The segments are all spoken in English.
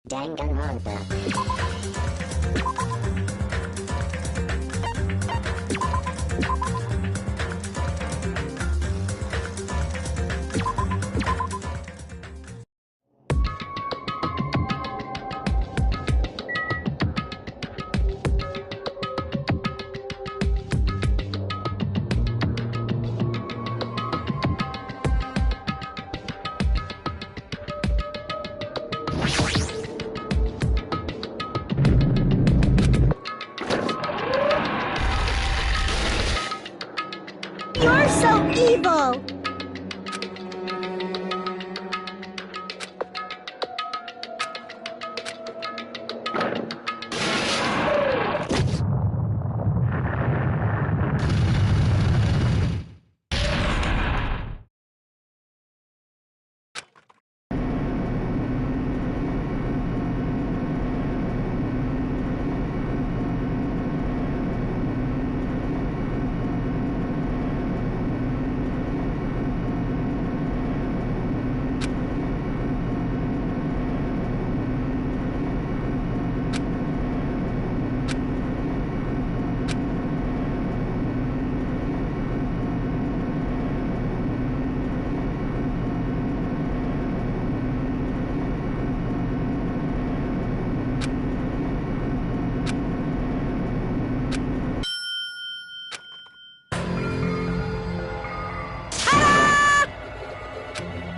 Danganronpa. You're so evil!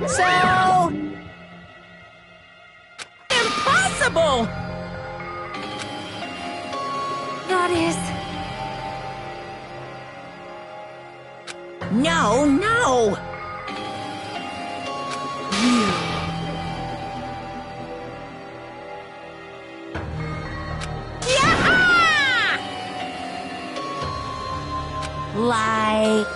So... impossible! That is... No, no! Yeah! Like...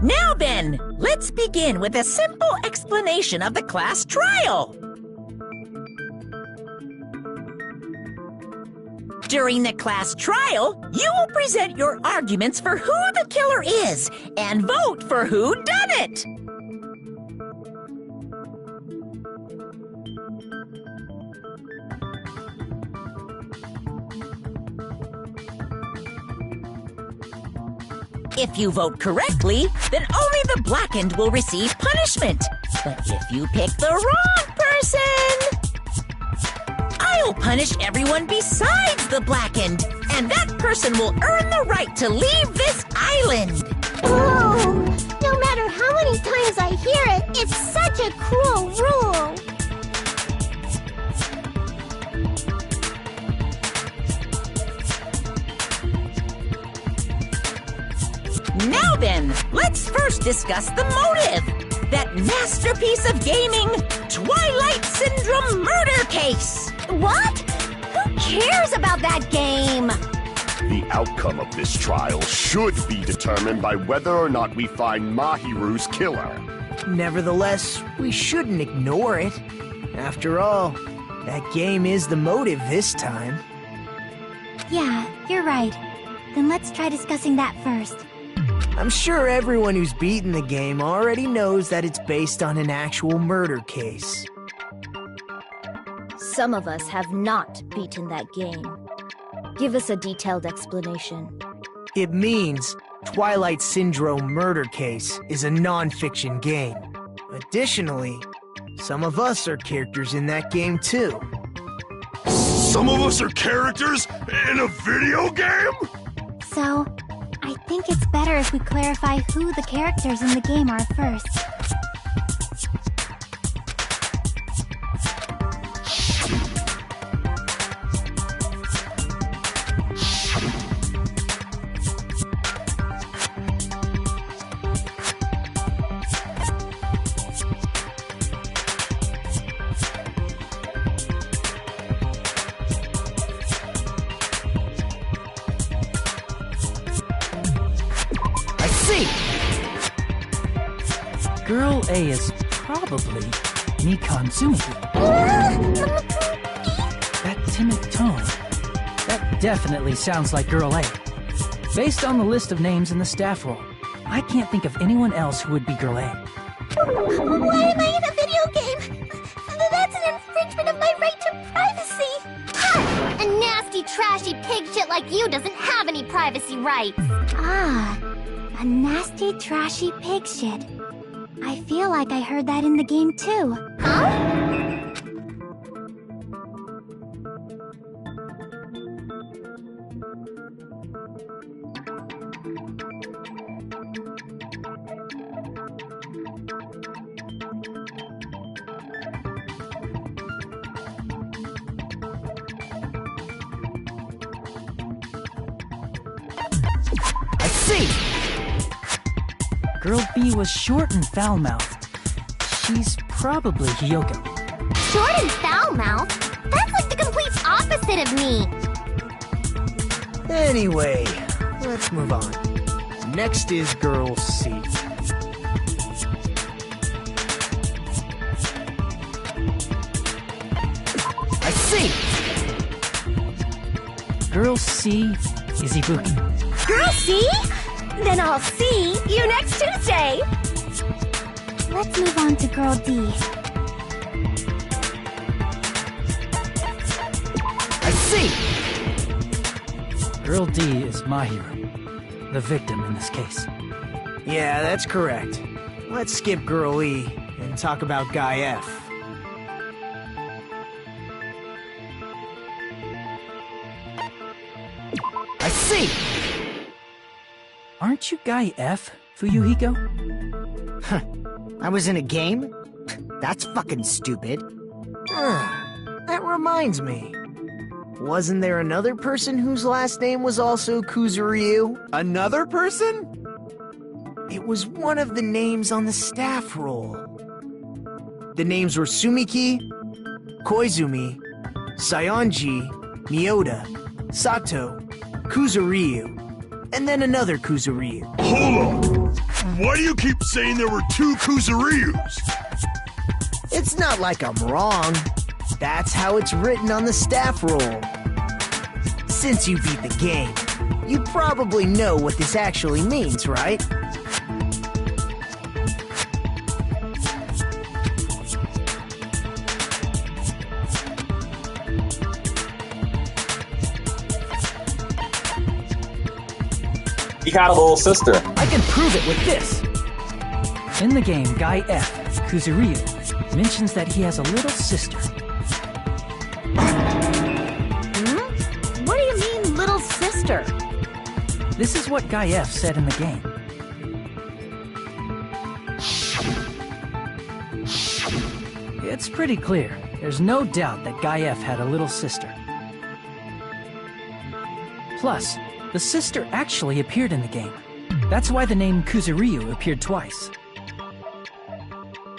Now then, let's begin with a simple explanation of the class trial. During the class trial, you will present your arguments for who the killer is and vote for who done it. If you vote correctly, then only the blackened will receive punishment. But if you pick the wrong person, I'll punish everyone besides the blackened, and that person will earn the right to leave this island. Oh, no matter how many times I hear it, it's such a cruel rule. Now then, let's first discuss the motive. That masterpiece of gaming, Twilight Syndrome murder case. What? Who cares about that game? The outcome of this trial should be determined by whether or not we find Mahiru's killer. Nevertheless, we shouldn't ignore it. After all, that game is the motive this time. Yeah, you're right. Then let's try discussing that first. I'm sure everyone who's beaten the game already knows that it's based on an actual murder case. Some of us have not beaten that game. Give us a detailed explanation. It means Twilight Syndrome Murder Case is a non-fiction game. Additionally, some of us are characters in that game too. Some of us are characters in a video game? So, I think it's better if we clarify who the characters in the game are first. Girl A is probably Mikan Tsumiki. That timid tone. That definitely sounds like Girl A. Based on the list of names in the staff roll, I can't think of anyone else who would be Girl A. Why am I in a video game? That's an infringement of my right to privacy! Ha! A nasty, trashy pig shit like you doesn't have any privacy rights! Ah, a nasty, trashy pig shit. I feel like I heard that in the game too. Huh? I see! Girl B was short and foul-mouthed. She's probably Hiyoko. Short and foul-mouthed? That's like the complete opposite of me! Anyway, let's move on. Next is Girl C. I see! Girl C is Ibuki. Girl C? Then I'll see you next Tuesday! Let's move on to Girl D. I see! Girl D is Mahiru, the victim in this case. Yeah, that's correct. Let's skip Girl E and talk about Guy F. I see! Aren't you Guy F, Fuyuhiko? I was in a game? That's fucking stupid. That reminds me. Wasn't there another person whose last name was also Kuzuryu? Another person? It was one of the names on the staff roll. The names were Sumiki, Koizumi, Sayonji, Miyota, Sato, Kuzuryu, and then another Kuzuryu. Hold on! Why do you keep saying there were two Kuzuryus? It's not like I'm wrong. That's how it's written on the staff roll. Since you beat the game, you probably know what this actually means, right? He had a little sister. I can prove it with this! In the game, Guy F, Kuzuryu, mentions that he has a little sister. What do you mean, little sister? This is what Guy F said in the game. It's pretty clear. There's no doubt that Guy F had a little sister. Plus, the sister actually appeared in the game. That's why the name Kuzuryu appeared twice.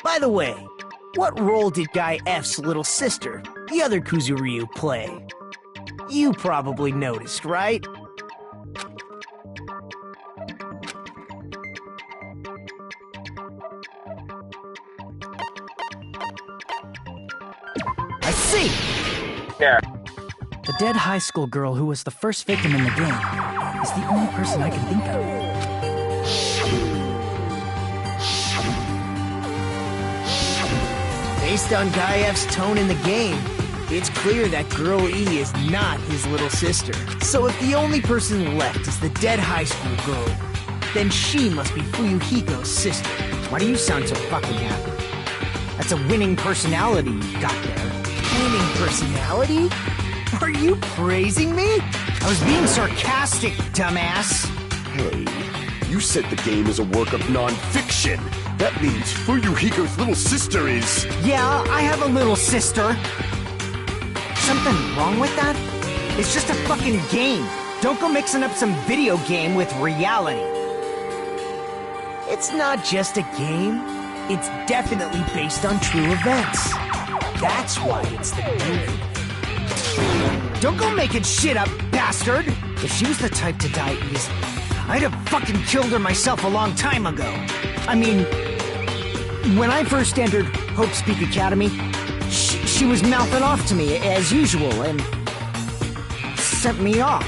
By the way, what role did Guy F's little sister, the other Kuzuryu, play? You probably noticed, right? I see! Yeah. The dead high school girl who was the first victim in the game is the only person I can think of. Based on Guy F's tone in the game, it's clear that Girl E is not his little sister. So if the only person left is the dead high school girl, then she must be Fuyuhiko's sister. Why do you sound so fucking happy? That's a winning personality you got there. Winning personality? Are you praising me? I was being sarcastic, dumbass. Hey, you said the game is a work of non-fiction. That means Fuyuhiko's little sister is... Yeah, I have a little sister. Something wrong with that? It's just a fucking game. Don't go mixing up some video game with reality. It's not just a game. It's definitely based on true events. That's why it's the movie. Don't go making shit up, bastard! If she was the type to die easily, I'd have fucking killed her myself a long time ago. I mean, when I first entered Hope Speak Academy, she was mouthing off to me as usual and sent me off.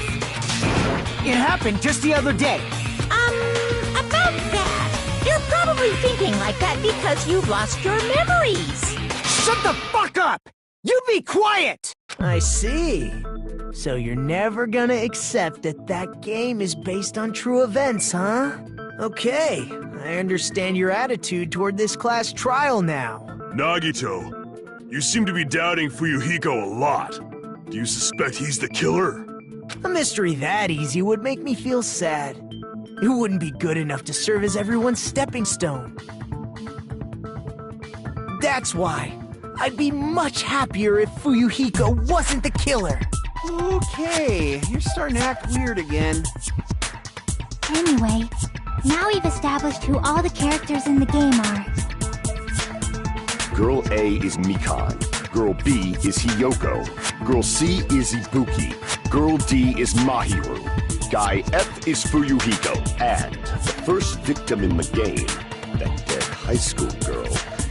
It happened just the other day. About that, you're probably thinking like that because you've lost your memories. Shut the fuck up! You be quiet! I see. So you're never gonna accept that that game is based on true events, huh? Okay, I understand your attitude toward this class trial now. Nagito, you seem to be doubting Fuyuhiko a lot. Do you suspect he's the killer? A mystery that easy would make me feel sad. It wouldn't be good enough to serve as everyone's stepping stone. That's why I'd be much happier if Fuyuhiko wasn't the killer. Okay, you're starting to act weird again. Anyway, now we've established who all the characters in the game are. Girl A is Mikan. Girl B is Hiyoko. Girl C is Ibuki. Girl D is Mahiru. Guy F is Fuyuhiko. And the first victim in the game, that dead high school girl,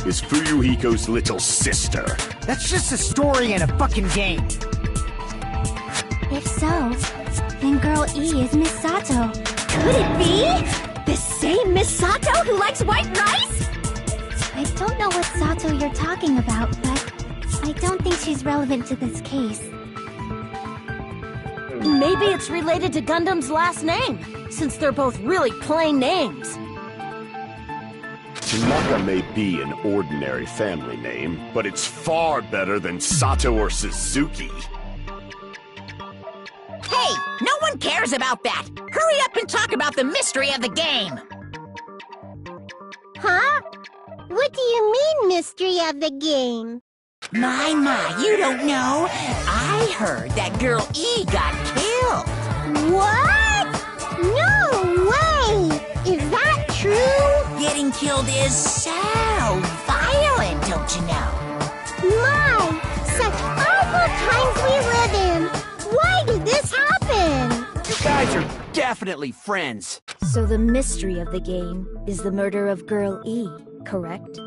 is Fuyuhiko's little sister. That's just a story in a fucking game. If so, then Girl E is Miss Sato. Could it be? The same Miss Sato who likes white rice? I don't know what Sato you're talking about, but I don't think she's relevant to this case. Maybe it's related to Gundam's last name, since they're both really plain names. Tanaka may be an ordinary family name, but it's far better than Sato or Suzuki. Hey, no one cares about that. Hurry up and talk about the mystery of the game. Huh? What do you mean, mystery of the game? My, you don't know. I heard that Girl E got killed. What? No way! Is that true? Getting killed is so violent, don't you know? My, such awful times we live in. Why did this happen? You guys are definitely friends. So the mystery of the game is the murder of Girl E, correct?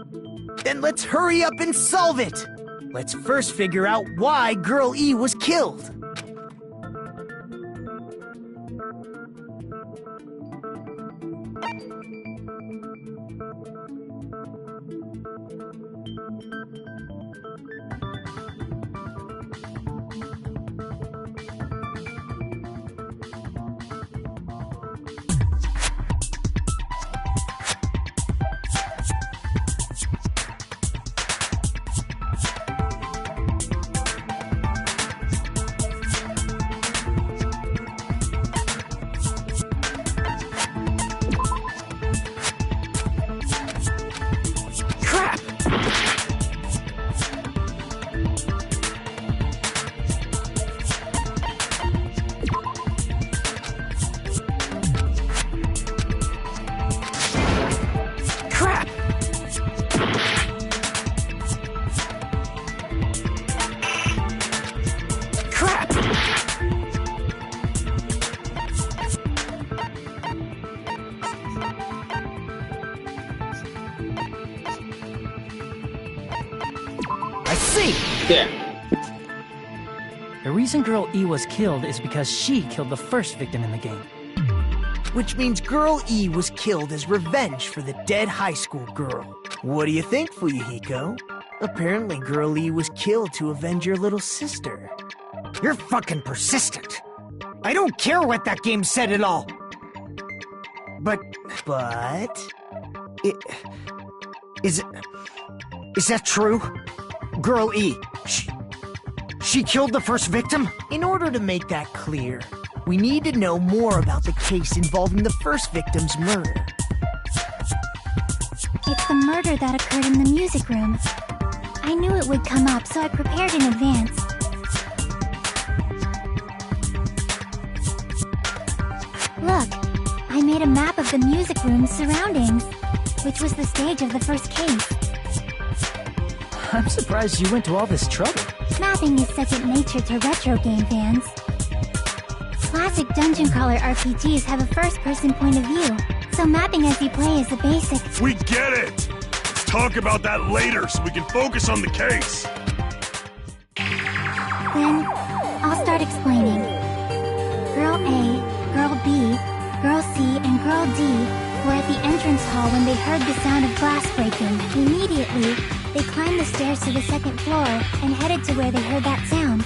Then let's hurry up and solve it! Let's first figure out why Girl E was killed. see. Yeah. The reason Girl E was killed is because she killed the first victim in the game. Which means Girl E was killed as revenge for the dead high school girl. What do you think, Fuyuhiko? Apparently Girl E was killed to avenge your little sister. You're fucking persistent. I don't care what that game said at all. But... Is that true? Girl E, she killed the first victim? In order to make that clear, we need to know more about the case involving the first victim's murder. It's the murder that occurred in the music room. I knew it would come up, so I prepared in advance. Look, I made a map of the music room's surroundings, which was the stage of the first case. I'm surprised you went to all this trouble. Mapping is second nature to retro game fans. Classic dungeon crawler RPGs have a first-person point of view, so mapping as you play is the basic. We get it! Let's talk about that later so we can focus on the case. Then, I'll start explaining. Girl A, Girl B, Girl C, and Girl D were at the entrance hall when they heard the sound of glass breaking. Immediately, they climbed the stairs to the second floor and headed to where they heard that sound.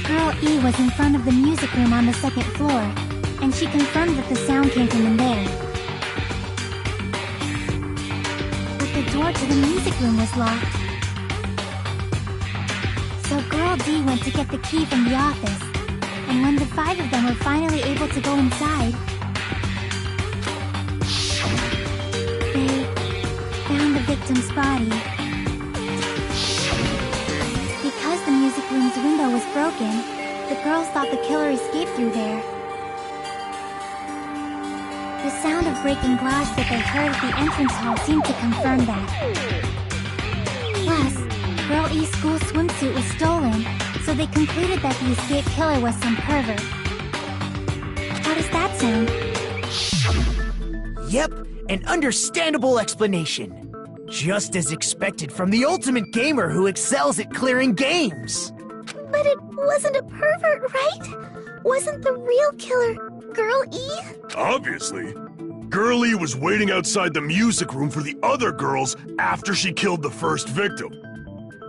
Girl E was in front of the music room on the second floor, and she confirmed that the sound came from in there. But the door to the music room was locked. So Girl D went to get the key from the office, and when the 5 of them were finally able to go inside, they found the victim's body. Because the music room's window was broken, the girls thought the killer escaped through there. The sound of breaking glass that they heard at the entrance hall seemed to confirm that. Plus, Girl E's school swimsuit was stolen, so they concluded that the escaped killer was some pervert. How does that sound? Yep, an understandable explanation. Just as expected from the ultimate gamer who excels at clearing games. But it wasn't a pervert, right? Wasn't the real killer Girl E? Obviously. Girl E was waiting outside the music room for the other girls after she killed the first victim.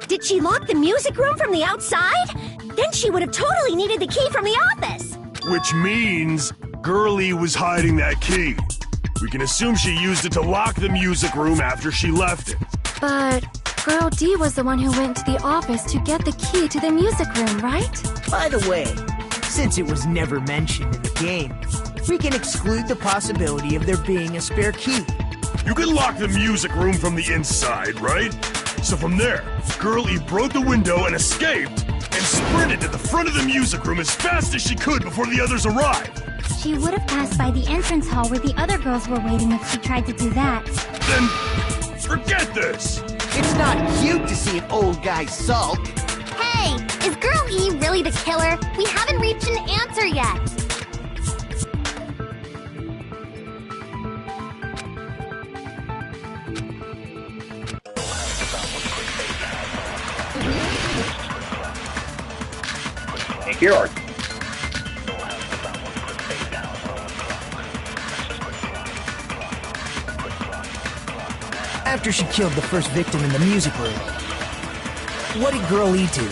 Did she lock the music room from the outside? Then she would have totally needed the key from the office. Which means Girl E was hiding that key. We can assume she used it to lock the music room after she left it. But Girl D was the one who went to the office to get the key to the music room, right? By the way, since it was never mentioned in the game, we can exclude the possibility of there being a spare key. You can lock the music room from the inside, right? So from there, Girl E broke the window and escaped, and sprinted to the front of the music room as fast as she could before the others arrived. She would have passed by the entrance hall where the other girls were waiting if she tried to do that. Then, forget this! It's not cute to see an old guy sulk. Hey, is Girl E really the killer? We haven't reached an answer yet. Here are. After she killed the first victim in the music room, what did Girl E do?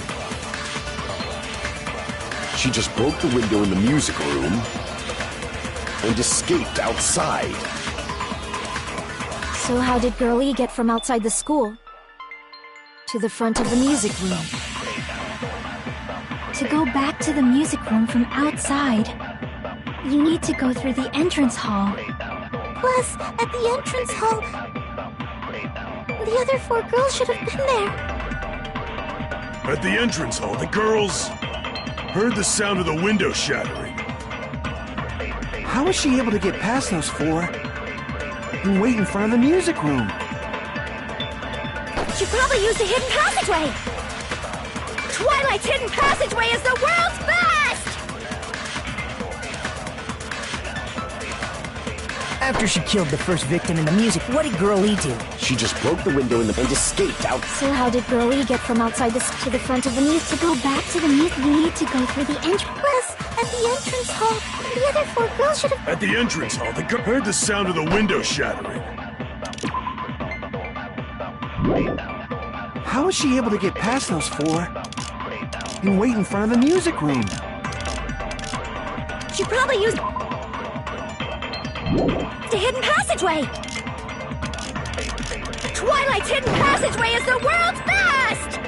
She just broke the window in the music room and escaped outside. So how did Girl E get from outside the school to the front of the music room? To go back to the music room from outside, you need to go through the entrance hall. Plus, at the entrance hall, the other 4 girls should have been there. At the entrance hall, the girls heard the sound of the window shattering. How was she able to get past those 4 and wait in front of the music room? She probably used a hidden passageway. Twilight's hidden passageway is the world's best! After she killed the first victim in the music, what did Girl E do? She just broke the window and escaped out. So how did Girl E get from outside to the front of the music? To go back to the music, you need to go through the entrance. Plus, at the entrance hall, the other 4 girls should have... At the entrance hall, they heard the sound of the window shattering. How was she able to get past those 4 and wait in front of the music room? She probably used... the hidden passageway! Twilight's hidden passageway is the world's best!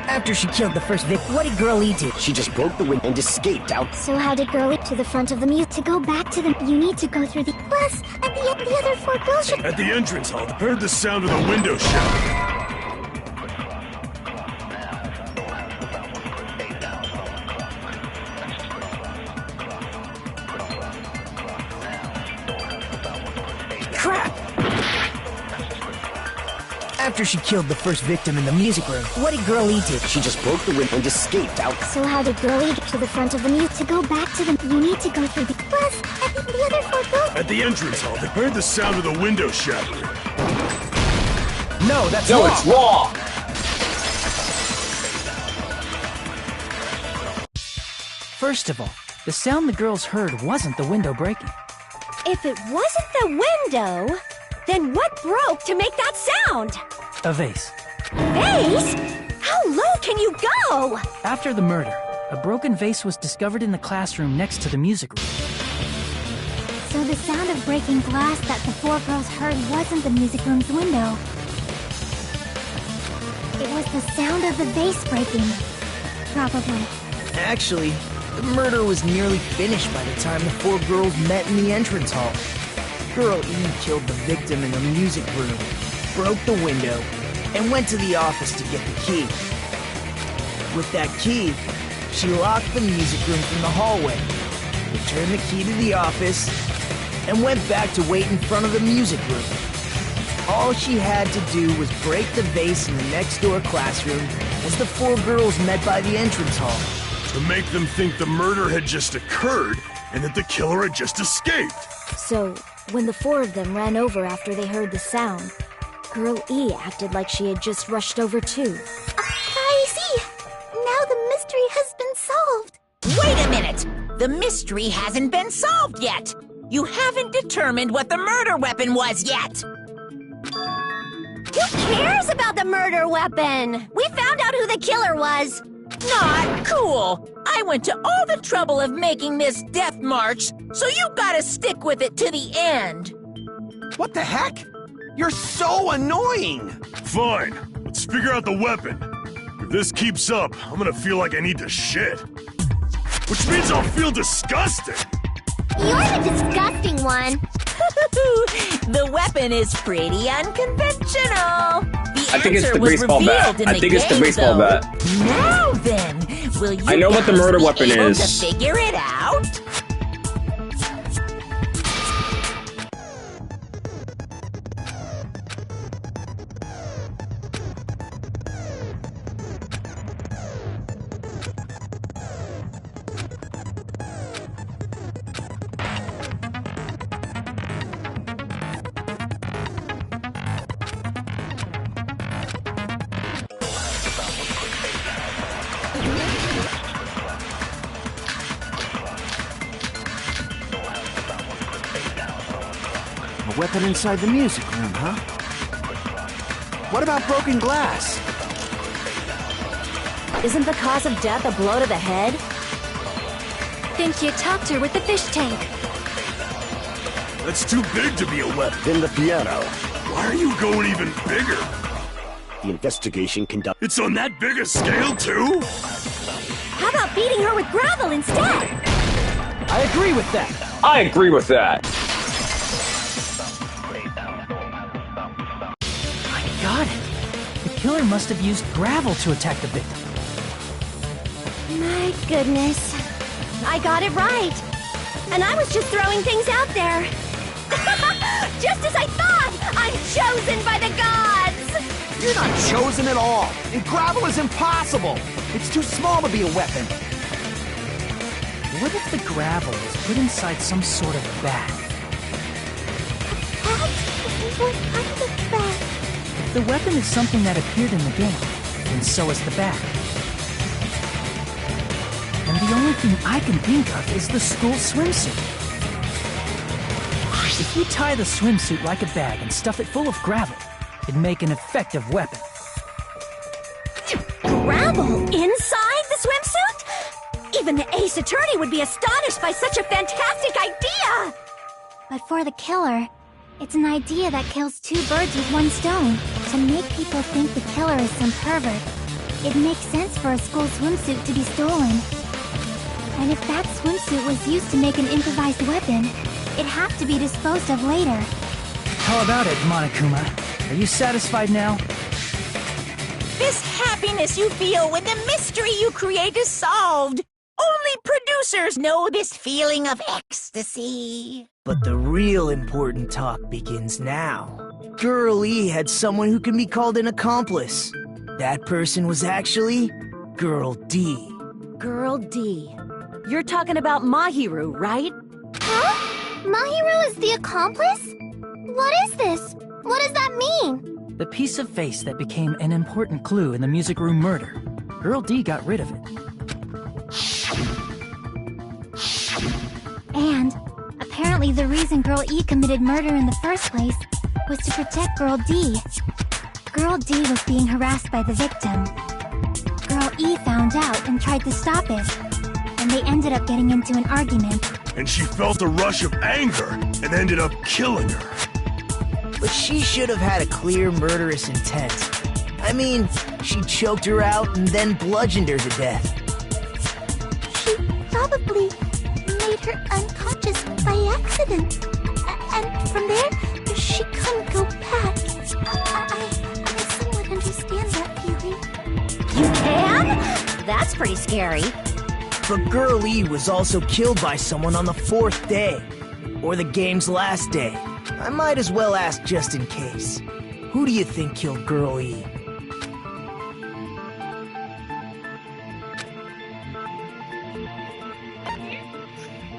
After she killed the first victim, what did Girl E do? She just broke the window and escaped out. So how did Girl E to the front of the music? To go back to the... you need to go through the... Plus, at the other 4 girls should... At the entrance hall, they heard the sound of the window shattering. After she killed the first victim in the music room, what did Girl E do? She just broke the window and escaped out. So how did Girl E get to the front of the music? To go back to the... you need to go through the... Plus, at the other 4 girls... At the entrance hall, they heard the sound of the window shattering. No, that's wrong. No, it's wrong. First of all, the sound the girls heard wasn't the window breaking. If it wasn't the window, then what broke to make that sound? A vase. Vase? How low can you go? After the murder, a broken vase was discovered in the classroom next to the music room. So the sound of breaking glass that the 4 girls heard wasn't the music room's window. It was the sound of the vase breaking. Probably. Actually, the murder was nearly finished by the time the 4 girls met in the entrance hall. Girl E killed the victim in the music room, broke the window, and went to the office to get the key. With that key, she locked the music room from the hallway, returned the key to the office, and went back to wait in front of the music room. All she had to do was break the vase in the next door classroom as the 4 girls met by the entrance hall. To make them think the murder had just occurred and that the killer had just escaped. So, when the 4 of them ran over after they heard the sound, Girl E acted like she had just rushed over too. I see. Now the mystery has been solved. Wait a minute! The mystery hasn't been solved yet! You haven't determined what the murder weapon was yet! Who cares about the murder weapon? We found out who the killer was. Not cool! I went to all the trouble of making this death march, so you gotta stick with it to the end! What the heck? You're so annoying! Fine, let's figure out the weapon. If this keeps up, I'm gonna feel like I need to shit. Which means I'll feel disgusting! You're the disgusting one. The weapon is pretty unconventional. I think it's the baseball bat. I think it's the baseball bat. Now then, will you I know what the murder weapon able is. to figure it out? A weapon inside the music room, huh? What about broken glass? Isn't the cause of death a blow to the head? Think you topped her with the fish tank. That's too big to be a weapon. Then the piano. Why are you going even bigger? The investigation conducted. It's on that big a scale, too? How about beating her with gravel instead? I agree with that. I agree with that. I got it. The killer must have used gravel to attack the victim. My goodness. I got it right. And I was just throwing things out there. Just as I thought! I'm chosen by the gods! You're not chosen at all. And gravel is impossible. It's too small to be a weapon. What if the gravel was put inside some sort of bag? Bag? What kind of bag? If the weapon is something that appeared in the game, then so is the bag. And the only thing I can think of is the school swimsuit. If you tie the swimsuit like a bag and stuff it full of gravel, it'd make an effective weapon. Gravel inside the swimsuit? Even the Ace Attorney would be astonished by such a fantastic idea! But for the killer, it's an idea that kills two birds with one stone. To make people think the killer is some pervert, it makes sense for a school swimsuit to be stolen. And if that swimsuit was used to make an improvised weapon, it'd have to be disposed of later. How about it, Monokuma? Are you satisfied now? This happiness you feel when the mystery you create is solved. Only producers know this feeling of ecstasy. But the real important talk begins now. Girl E had someone who can be called an accomplice. That person was actually Girl D. Girl D. You're talking about Mahiru, right? Huh? Mahiru is the accomplice? What is this? What does that mean? The piece of face that became an important clue in the music room murder. Girl D got rid of it. And apparently the reason Girl E committed murder in the first place was to protect Girl D. Girl D was being harassed by the victim. Girl E found out and tried to stop it. And they ended up getting into an argument. And she felt a rush of anger and ended up killing her. But she should have had a clear murderous intent. I mean, she choked her out and then bludgeoned her to death. She probably made her unconscious by accident. And from there, she couldn't go back. I somewhat understand that feeling. You can? That's pretty scary. But Girl E was also killed by someone on the 4th day. Or the game's last day. I might as well ask just in case. Who do you think killed Girl E?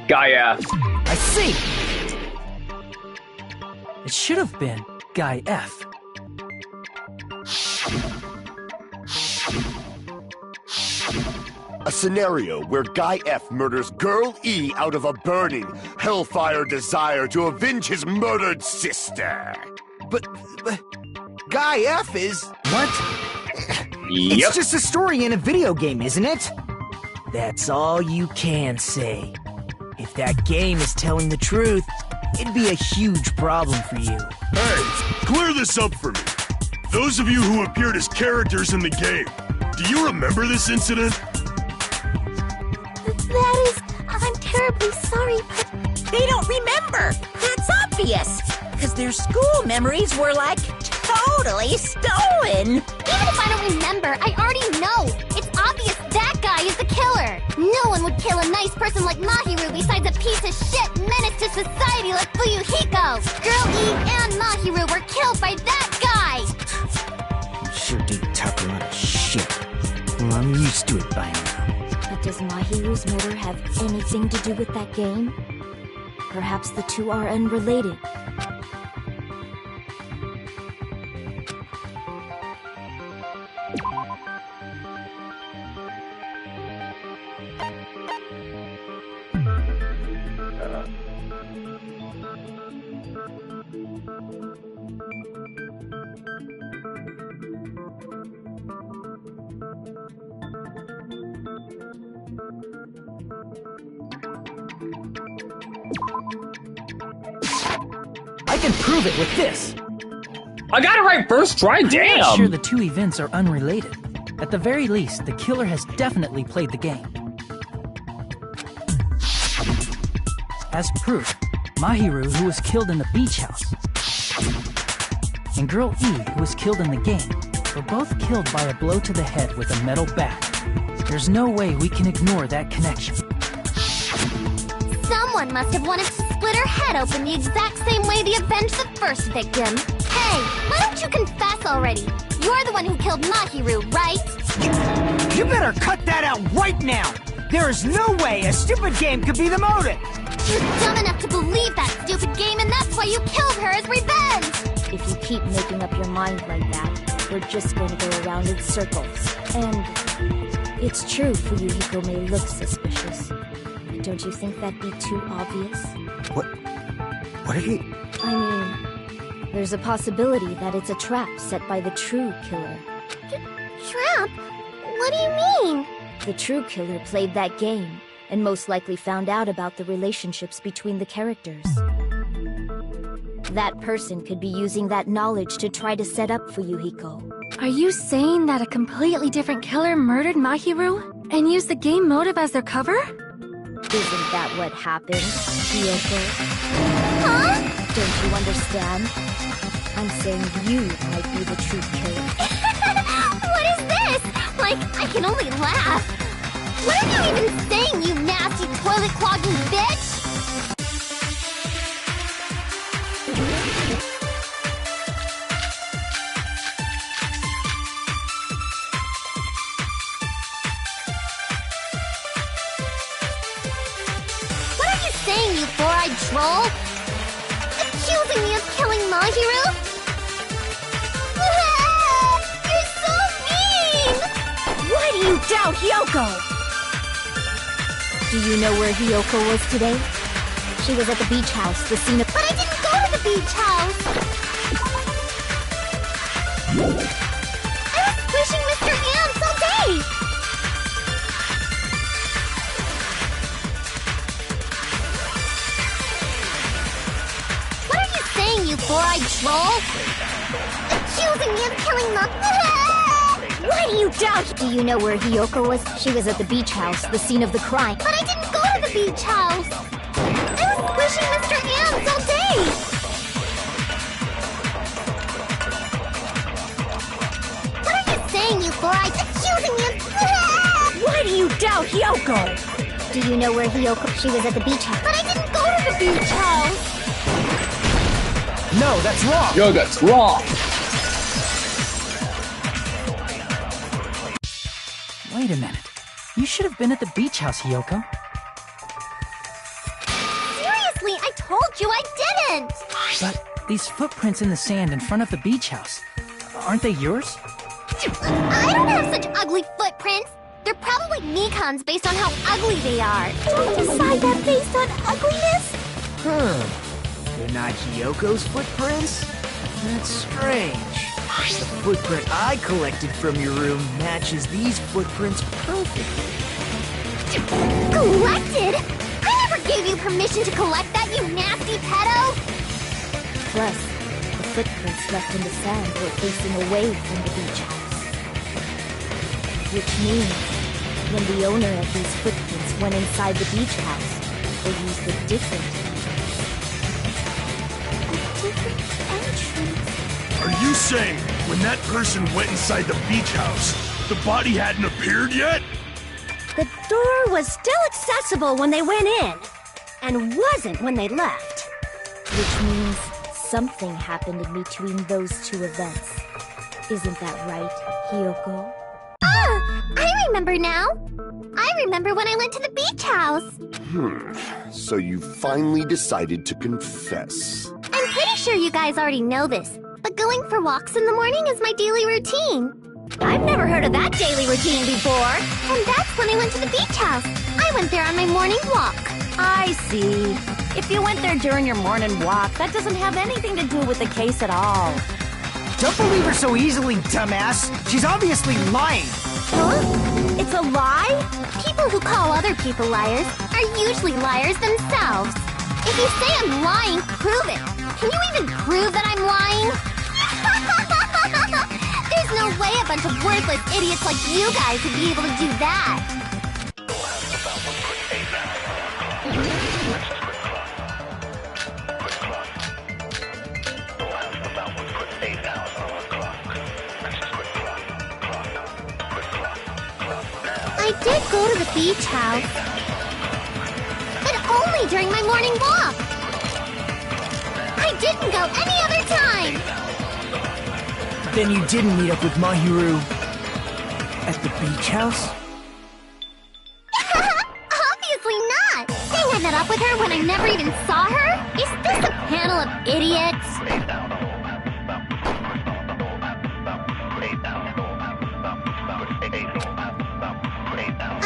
Guy F. I see! It should have been Guy F. A scenario where Guy F murders Girl E out of a burning, hellfire desire to avenge his murdered sister. But Guy F is... What? Yep. It's just a story in a video game, isn't it? That's all you can say. If that game is telling the truth, it'd be a huge problem for you. Hey, clear this up for me. Those of you who appeared as characters in the game, do you remember this incident? That is... I'm terribly sorry, but... They don't remember. That's obvious. Because their school memories were, like, totally stolen. Even if I don't remember, I already know. It's obvious that guy is the killer. No one would kill a nice person like Mahiru besides a piece of shit menace to society like Fuyuhiko. Girl E and Mahiru were killed by that guy. You sure do talk a lot of shit. Well, I'm used to it by now. But does Mahiru's murder have anything to do with that game? Perhaps the two are unrelated. I can prove it with this! I got it right first try, damn! I'm sure the two events are unrelated. At the very least, the killer has definitely played the game. As proof, Mahiru, who was killed in the beach house, and Girl E, who was killed in the game, were both killed by a blow to the head with a metal bat. There's no way we can ignore that connection. Someone must have wanted to split her head open the exact same way they avenged the first victim. Hey, why don't you confess already? You're the one who killed Mahiru, right? You better cut that out right now! There is no way a stupid game could be the motive! You're dumb enough to believe that stupid game, and that's why you killed her as revenge! If you keep making up your mind like that, we're just going to go around in circles. And it's true Fuyuhiko may look suspicious. But don't you think that'd be too obvious? What did he... I mean, there's a possibility that it's a trap set by the true killer. Trap? What do you mean? The true killer played that game, and most likely found out about the relationships between the characters. That person could be using that knowledge to try to set up Fuyuhiko. Are you saying that a completely different killer murdered Mahiru and used the game motive as their cover? Isn't that what happened, Hiyoko? Huh? Don't you understand? I'm saying you might be the true killer. What is this? Like, I can only laugh. What are you even saying, you nasty toilet-clogging bitch? What are you saying, you four-eyed troll? Accusing me of killing Mahiru? You're so mean! Why do you doubt Hyoko? Do you know where Hiyoko was today? She was at the beach house, the scene of— But I didn't go to the beach house! I was pushing Mr. Ants all day! What are you saying, you four-eyed troll? Accusing me of killing the— Why do you doubt? Do you know where Hiyoko was? She was at the beach house, the scene of the crime. But I didn't go to the beach house! I was pushing Mr. Ants all day! What are you saying, you four-eyed— accusing me of— Why do you doubt Hyoko? Do you know where Hiyoko? She was at the beach house. But I didn't go to the beach house! No, that's wrong! Yo, that's wrong! Wait a minute. You should have been at the beach house, Hiyoko. Seriously, I told you I didn't! But these footprints in the sand in front of the beach house, aren't they yours? I don't have such ugly footprints! They're probably Nikon's based on how ugly they are. Don't decide that based on ugliness? They're not Hiyoko's footprints? That's strange. The footprint I collected from your room matches these footprints perfectly. Collected? I never gave you permission to collect that, you nasty pedo! Plus, the footprints left in the sand were facing away from the beach house. Which means, when the owner of these footprints went inside the beach house, they used a different entrance. Are you saying when that person went inside the beach house, the body hadn't appeared yet? The door was still accessible when they went in, and wasn't when they left. Which means something happened in between those two events. Isn't that right, Hiyoko? I remember now! I remember when I went to the beach house! So you finally decided to confess. I'm pretty sure you guys already know this, but going for walks in the morning is my daily routine. I've never heard of that daily routine before. And that's when I went to the beach house. I went there on my morning walk. I see. If you went there during your morning walk, that doesn't have anything to do with the case at all. Don't believe her so easily, dumbass. She's obviously lying. Huh? It's a lie? People who call other people liars are usually liars themselves. If you say I'm lying, prove it. Can you even prove that I'm lying? There's no way a bunch of worthless idiots like you guys would be able to do that. I did go to the beach house, but only during my morning walk. I didn't go any other time. Then you didn't meet up with Mahiru at the beach house? never even saw her? Is this a panel of idiots?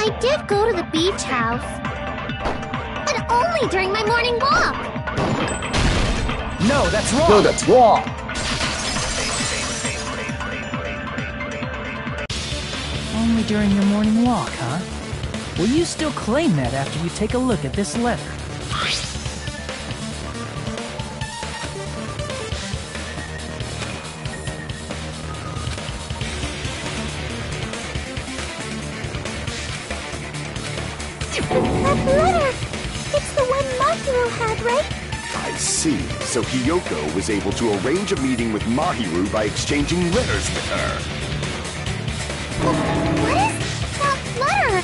I did go to the beach house, but only during my morning walk. No, that's wrong. No, that's wrong. Only during your morning walk, huh? Will you still claim that after you take a look at this letter? That letter! It's the one Mahiru had, right? I see. So Hiyoko was able to arrange a meeting with Mahiru by exchanging letters with her. What is that letter?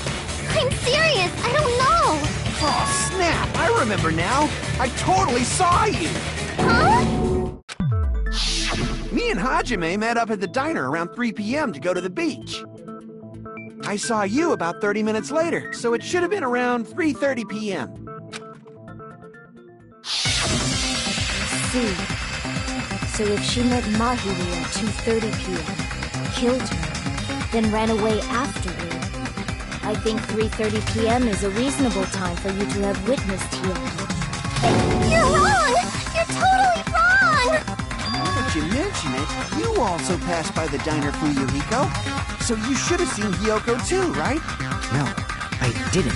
I'm serious, I don't know. Oh, snap! I remember now. I totally saw you. Huh? Me and Hajime met up at the diner around 3 p.m. to go to the beach. I saw you about 30 minutes later, so it should have been around 3:30 p.m. See. So if she met Mahiru at 2:30 p.m., killed her, then ran away afterward, I think 3:30 p.m. is a reasonable time for you to have witnessed Hiyoko. You're wrong! You're totally wrong! Now that you mention it, you also passed by the diner, Fuyuhiko. So you should have seen Hiyoko too, right? No, I didn't.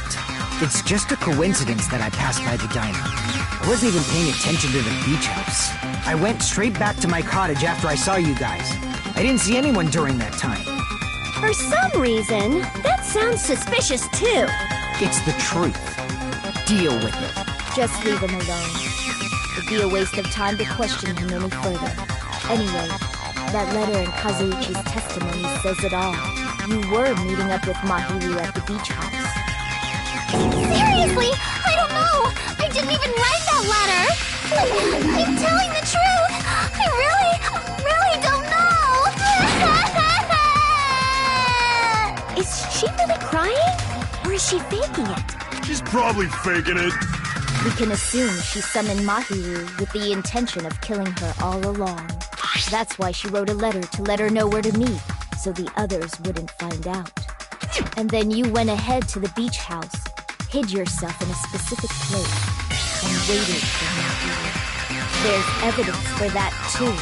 It's just a coincidence that I passed by the diner. I wasn't even paying attention to the beach house. I went straight back to my cottage after I saw you guys. I didn't see anyone during that time. For some reason, that sounds suspicious too. It's the truth. Deal with it. Just leave him alone. It'd be a waste of time to question him any further. Anyway, that letter in Kazuichi's testimony says it all. You were meeting up with Mahiru at the beach house. Seriously, I don't know. I didn't even write that letter. I'm telling the truth. I really don't know. Is she really crying? Or is she faking it? She's probably faking it. We can assume she summoned Mahiru with the intention of killing her all along. That's why she wrote a letter to let her know where to meet, so the others wouldn't find out. And then you went ahead to the beach house, hid yourself in a specific place, and waited for Mahiru. There's evidence for that, too.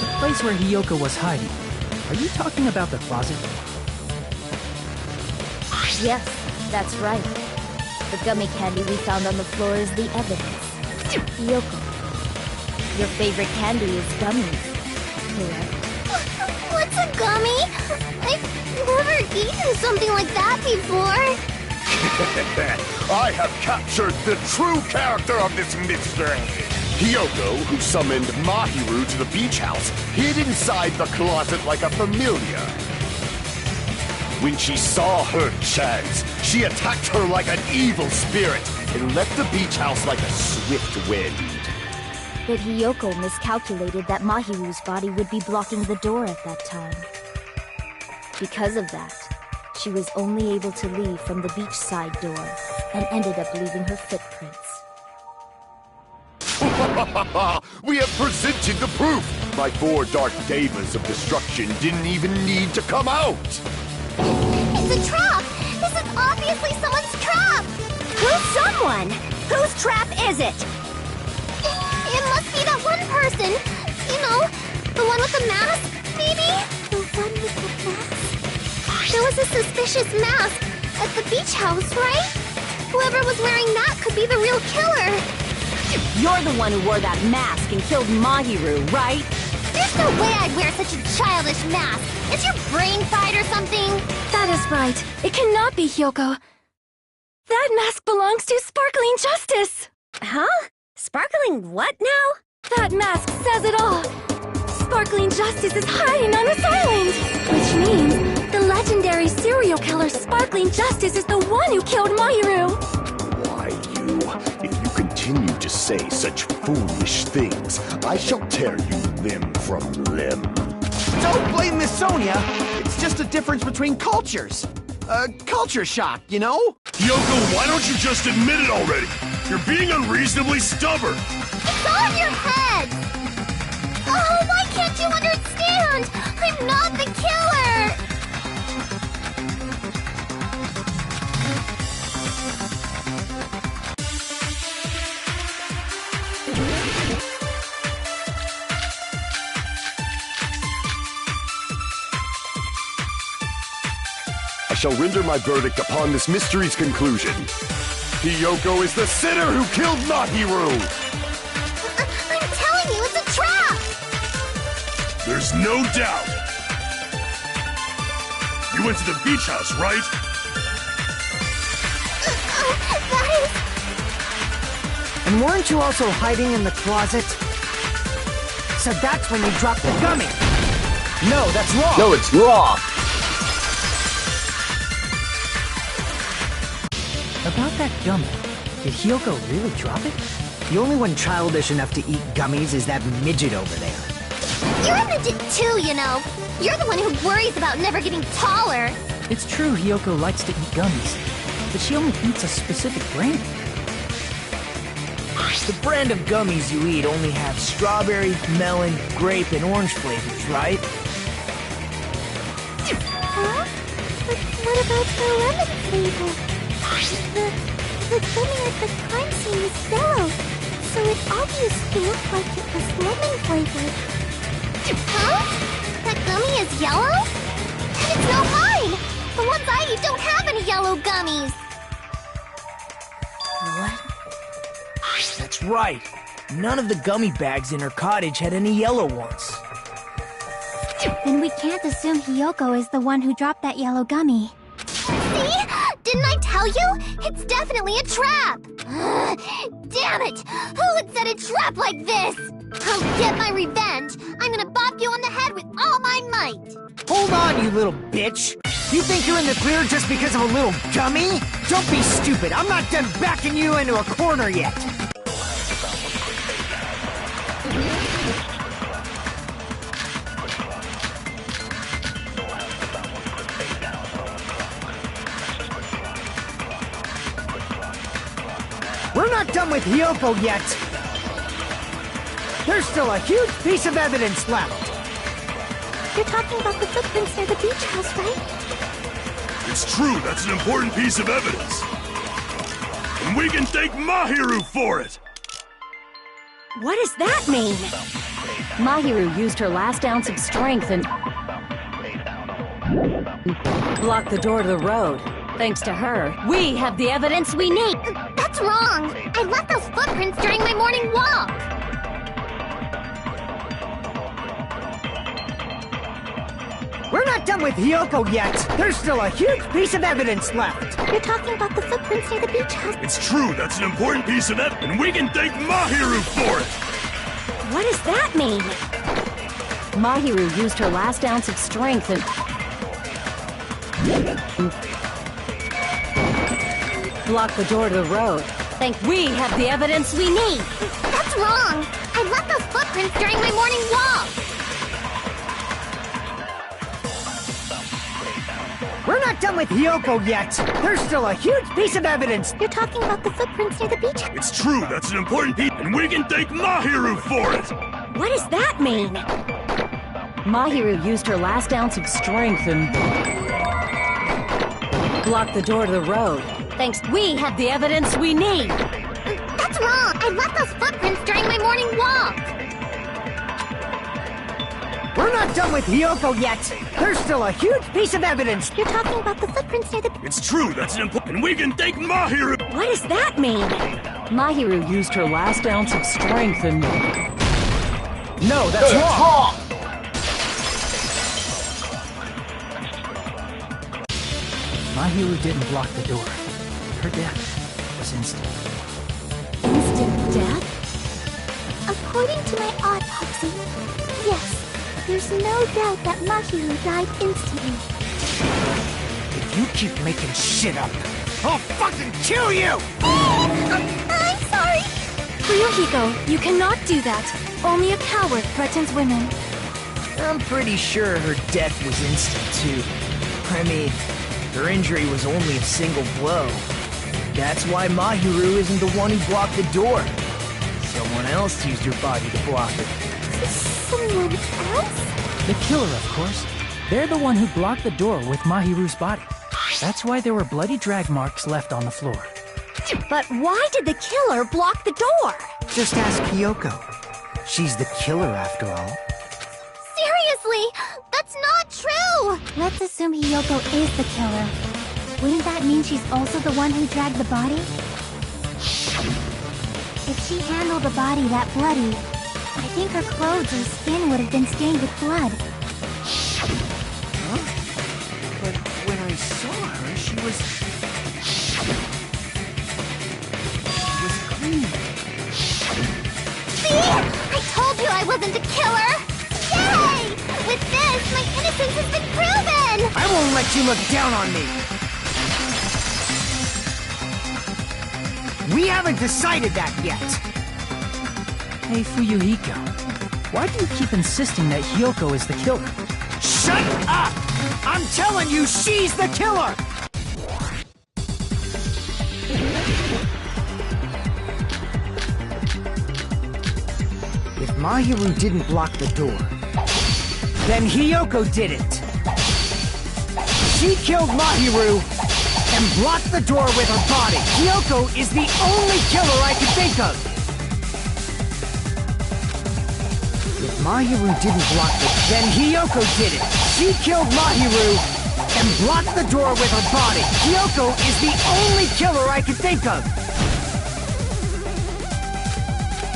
The place where Hiyoko was hiding. Are you talking about the closet? Yes, that's right. The gummy candy we found on the floor is the evidence. Hiyoko, your favorite candy is gummies, correct? What's a gummy? I've never eaten something like that before. I have captured the true character of this mystery. Hiyoko, who summoned Mahiru to the beach house, hid inside the closet like a familiar. When she saw her chance, she attacked her like an evil spirit and left the beach house like a swift wind. But Hiyoko miscalculated that Mahiru's body would be blocking the door at that time. Because of that, she was only able to leave from the beachside door and ended up leaving her footprints. We have presented the proof! My 4 dark devas of destruction didn't even need to come out! It's a trap! This is obviously someone's trap! Who's someone? Whose trap is it? It must be that one person. You know, the one with the mask, maybe? The one with the mask? There was a suspicious mask at the beach house, right? Whoever was wearing that could be the real killer. You're the one who wore that mask and killed Mahiru, right? There's no way I'd wear such a childish mask. Is your brain fried or something? That is right. It cannot be Hiyoko. That mask belongs to Sparkling Justice! Huh? Sparkling what now? That mask says it all! Sparkling Justice is hiding on this island! Which means the legendary serial killer Sparkling Justice is the one who killed Mahiru! Why, you? If you continue to say such foolish things, I shall tear you limb from limb. Don't blame Miss Sonia! It's just a difference between cultures. Culture shock, you know? Yoko, why don't you just admit it already? You're being unreasonably stubborn. It's on your head! Oh, why can't you understand? I'm not the killer! I shall render my verdict upon this mystery's conclusion. Hiyoko is the sinner who killed Mahiru! I'm telling you, it's a trap! There's no doubt. You went to the beach house, right? That And weren't you also hiding in the closet? So that's when you dropped the gummy! No, that's wrong! No, it's wrong! About that gummy, did Hiyoko really drop it? The only one childish enough to eat gummies is that midget over there. You're a midget too, you know. You're the one who worries about never getting taller. It's true Hiyoko likes to eat gummies, but she only eats a specific brand. The brand of gummies you eat only have strawberry, melon, grape, and orange flavors, right? Huh? But what about the lemon flavor? The gummy at the crime scene is yellow, so it obviously looked like it was lemon flavored. Huh? That gummy is yellow? And it's not mine! The ones I eat don't have any yellow gummies! What? That's right. None of the gummy bags in her cottage had any yellow ones. Then we can't assume Hiyoko is the one who dropped that yellow gummy. See? Didn't I tell you? It's definitely a trap! Damn it! Who would set a trap like this? I'll get my revenge! I'm gonna bop you on the head with all my might! Hold on, you little bitch! You think you're in the clear just because of a little gummy? Don't be stupid! I'm not done backing you into a corner yet! We're not done with Hiyoko yet! There's still a huge piece of evidence left! You're talking about the footprints near the beach house, right? It's true, that's an important piece of evidence. And we can thank Mahiru for it! What does that mean? Mahiru used her last ounce of strength and blocked the door to the road. Thanks to her, we have the evidence we need. That's wrong! I left those footprints during my morning walk! We're not done with Hiyoko yet! There's still a huge piece of evidence left! You're talking about the footprints near the beach house. It's true, that's an important piece of evidence, and we can thank Mahiru for it! What does that mean? Mahiru used her last ounce of strength and blocked the door to the road. We have the evidence we need. That's wrong! I left those footprints during my morning walk! We're not done with Hiyoko yet! There's still a huge piece of evidence! You're talking about the footprints near the beach house. It's true, that's an important piece, and we can thank Mahiru for it! What does that mean? Mahiru used her last ounce of strength and blocked the door to the road. We have the evidence we need. That's wrong! I left those footprints during my morning walk! We're not done with Hiyoko yet! There's still a huge piece of evidence! You're talking about the footprints near the... It's true, that's an important... And we can thank Mahiru! What does that mean? Mahiru used her last ounce of strength and... No, that's wrong! Mahiru didn't block the door. Her death was instant. Instant death? Of course According to my autopsy, yes, there's no doubt that Mahiru died instantly. If you keep making shit up, I'll fucking kill you! I'm sorry! Fuyuhiko, you cannot do that. Only a coward threatens women. I'm pretty sure her death was instant, too. I mean, her injury was only a single blow. That's why Mahiru isn't the one who blocked the door. Someone else used her body to block it. Someone else? The killer, of course. They're the one who blocked the door with Mahiru's body. That's why there were bloody drag marks left on the floor. But why did the killer block the door? Just ask Kyoko. She's the killer after all. Seriously, that's not true! Let's assume Hiyoko is the killer. Wouldn't that mean she's also the one who dragged the body? If she handled the body that bloody, I think her clothes or skin would have been stained with blood. Huh? But when I saw her, she was clean. See? I told you I wasn't the killer! Yay! With this, my innocence has been proven! I won't let you look down on me! We haven't decided that yet! Hey, Fuyuhiko, why do you keep insisting that Hiyoko is the killer? Shut up! I'm telling you, she's the killer! If Mahiru didn't block the door, then Hiyoko didn't. She killed Mahiru and blocked the door with her body. Hiyoko is the only killer I can think of. If Mahiru didn't block it, then Hiyoko did it. She killed Mahiru and blocked the door with her body. Hiyoko is the only killer I can think of.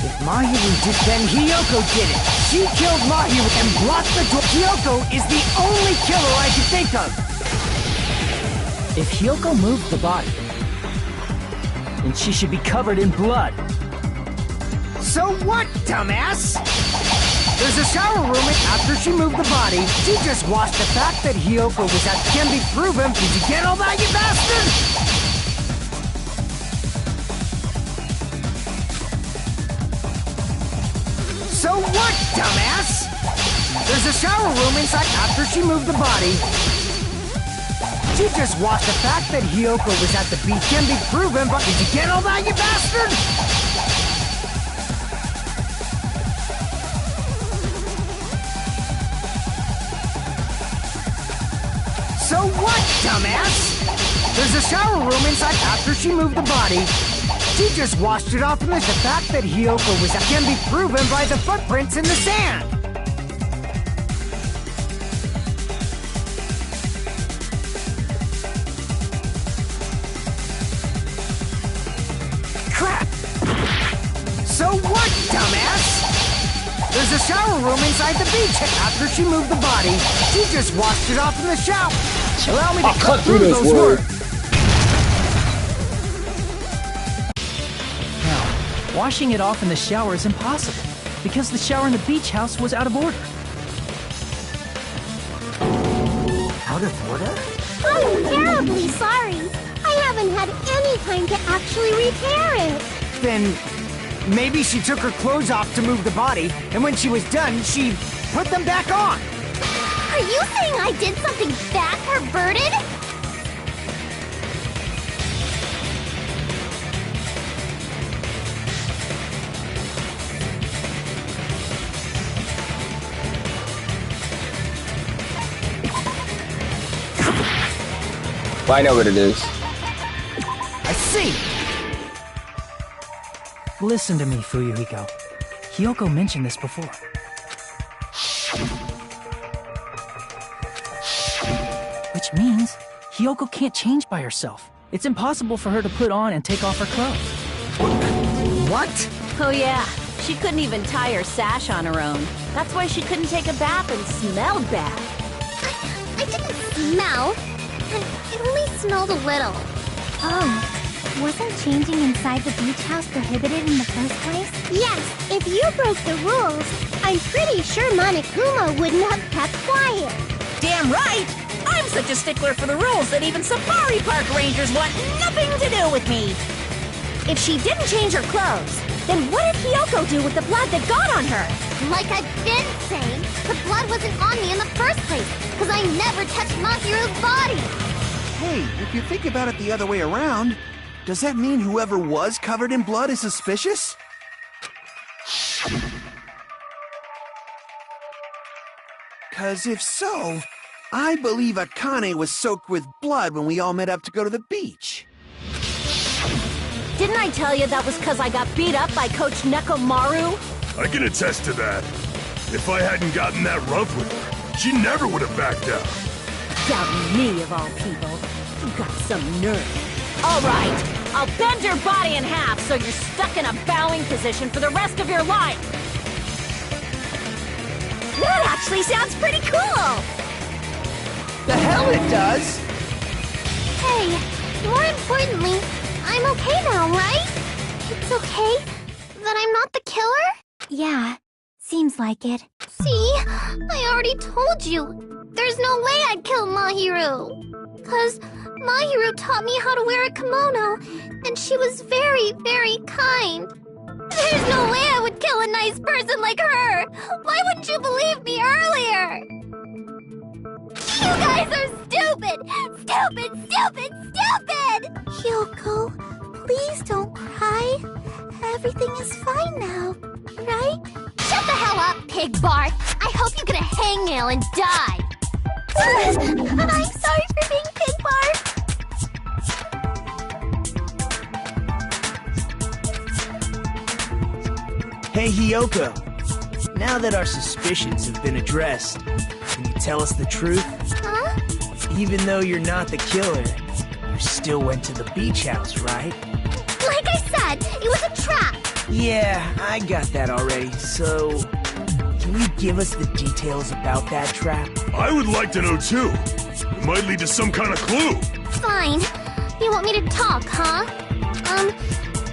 If Mahiru did, then Hiyoko did it. She killed Mahiru and blocked the door. Hiyoko is the only killer I can think of. If Hiyoko moved the body, then she should be covered in blood. So what, dumbass? There's a shower room and after she moved the body, she just washed the fact that Hiyoko was at can be proven. Did you get all that, you bastard? So what, dumbass? There's a shower room inside after she moved the body. She just washed the fact that Hiyoko was at the beach can be proven, but did you get all that, you bastard? So what, dumbass? There's a shower room inside after she moved the body. She just washed it off, and the fact that Hiyoko was at can be proven by the footprints in the sand. Crap! So what, dumbass? There's a shower room inside the beach. After she moved the body, she just washed it off in the shower. Allow me to cut through those words. Now, washing it off in the shower is impossible, because the shower in the beach house was out of order. Out of order? I'm terribly sorry. I haven't had any time to actually repair it. Then maybe she took her clothes off to move the body, and when she was done, she put them back on. Are you saying I did something that perverted? Well, I know what it is. I see. Listen to me, Fuyuhiko. Hiyoko mentioned this before. Which means Hiyoko can't change by herself. It's impossible for her to put on and take off her clothes. What? Oh yeah, she couldn't even tie her sash on her own. That's why she couldn't take a bath and smelled bad. I didn't smell. It only smelled a little. Oh, Wasn't changing inside the beach house prohibited in the first place? Yes, if you broke the rules, I'm pretty sure Monokuma wouldn't have kept quiet. Damn right! I'm such a stickler for the rules that even safari park rangers want nothing to do with me. If she didn't change her clothes, then what did Hiyoko do with the blood that got on her? Like I've been saying, the blood wasn't on me in the first place, because I never touched Mahiru's body. Hey, if you think about it the other way around, does that mean whoever was covered in blood is suspicious? Cause if so, I believe Akane was soaked with blood when we all met up to go to the beach. Didn't I tell you that was because I got beat up by Coach Nekomaru? I can attest to that. If I hadn't gotten that rough with her, she never would have backed down. Doubting me, of all people. You got some nerve. All right, I'll bend your body in half so you're stuck in a bowing position for the rest of your life. That actually sounds pretty cool. The hell it does! Hey, more importantly, I'm okay now, right? It's okay that I'm not the killer? Yeah, seems like it. See, I already told you. There's no way I'd kill Mahiru. 'Cause Mahiru taught me how to wear a kimono, and she was very, very kind. There's no way I would kill a nice person like her! Why wouldn't you believe me earlier? You guys are stupid! Stupid, stupid, stupid! Hyoko, please don't cry. Everything is fine now, right? Shut the hell up, Pig Bart! I hope you get a hangnail and die! I'm sorry for being Pig Bart! Hey, Hiyoko. Now that our suspicions have been addressed, can you tell us the truth? Huh? Even though you're not the killer, you still went to the beach house, right? Like I said, it was a trap! Yeah, I got that already, so... Can you give us the details about that trap? I would like to know too. It might lead to some kind of clue. Fine. You want me to talk, huh?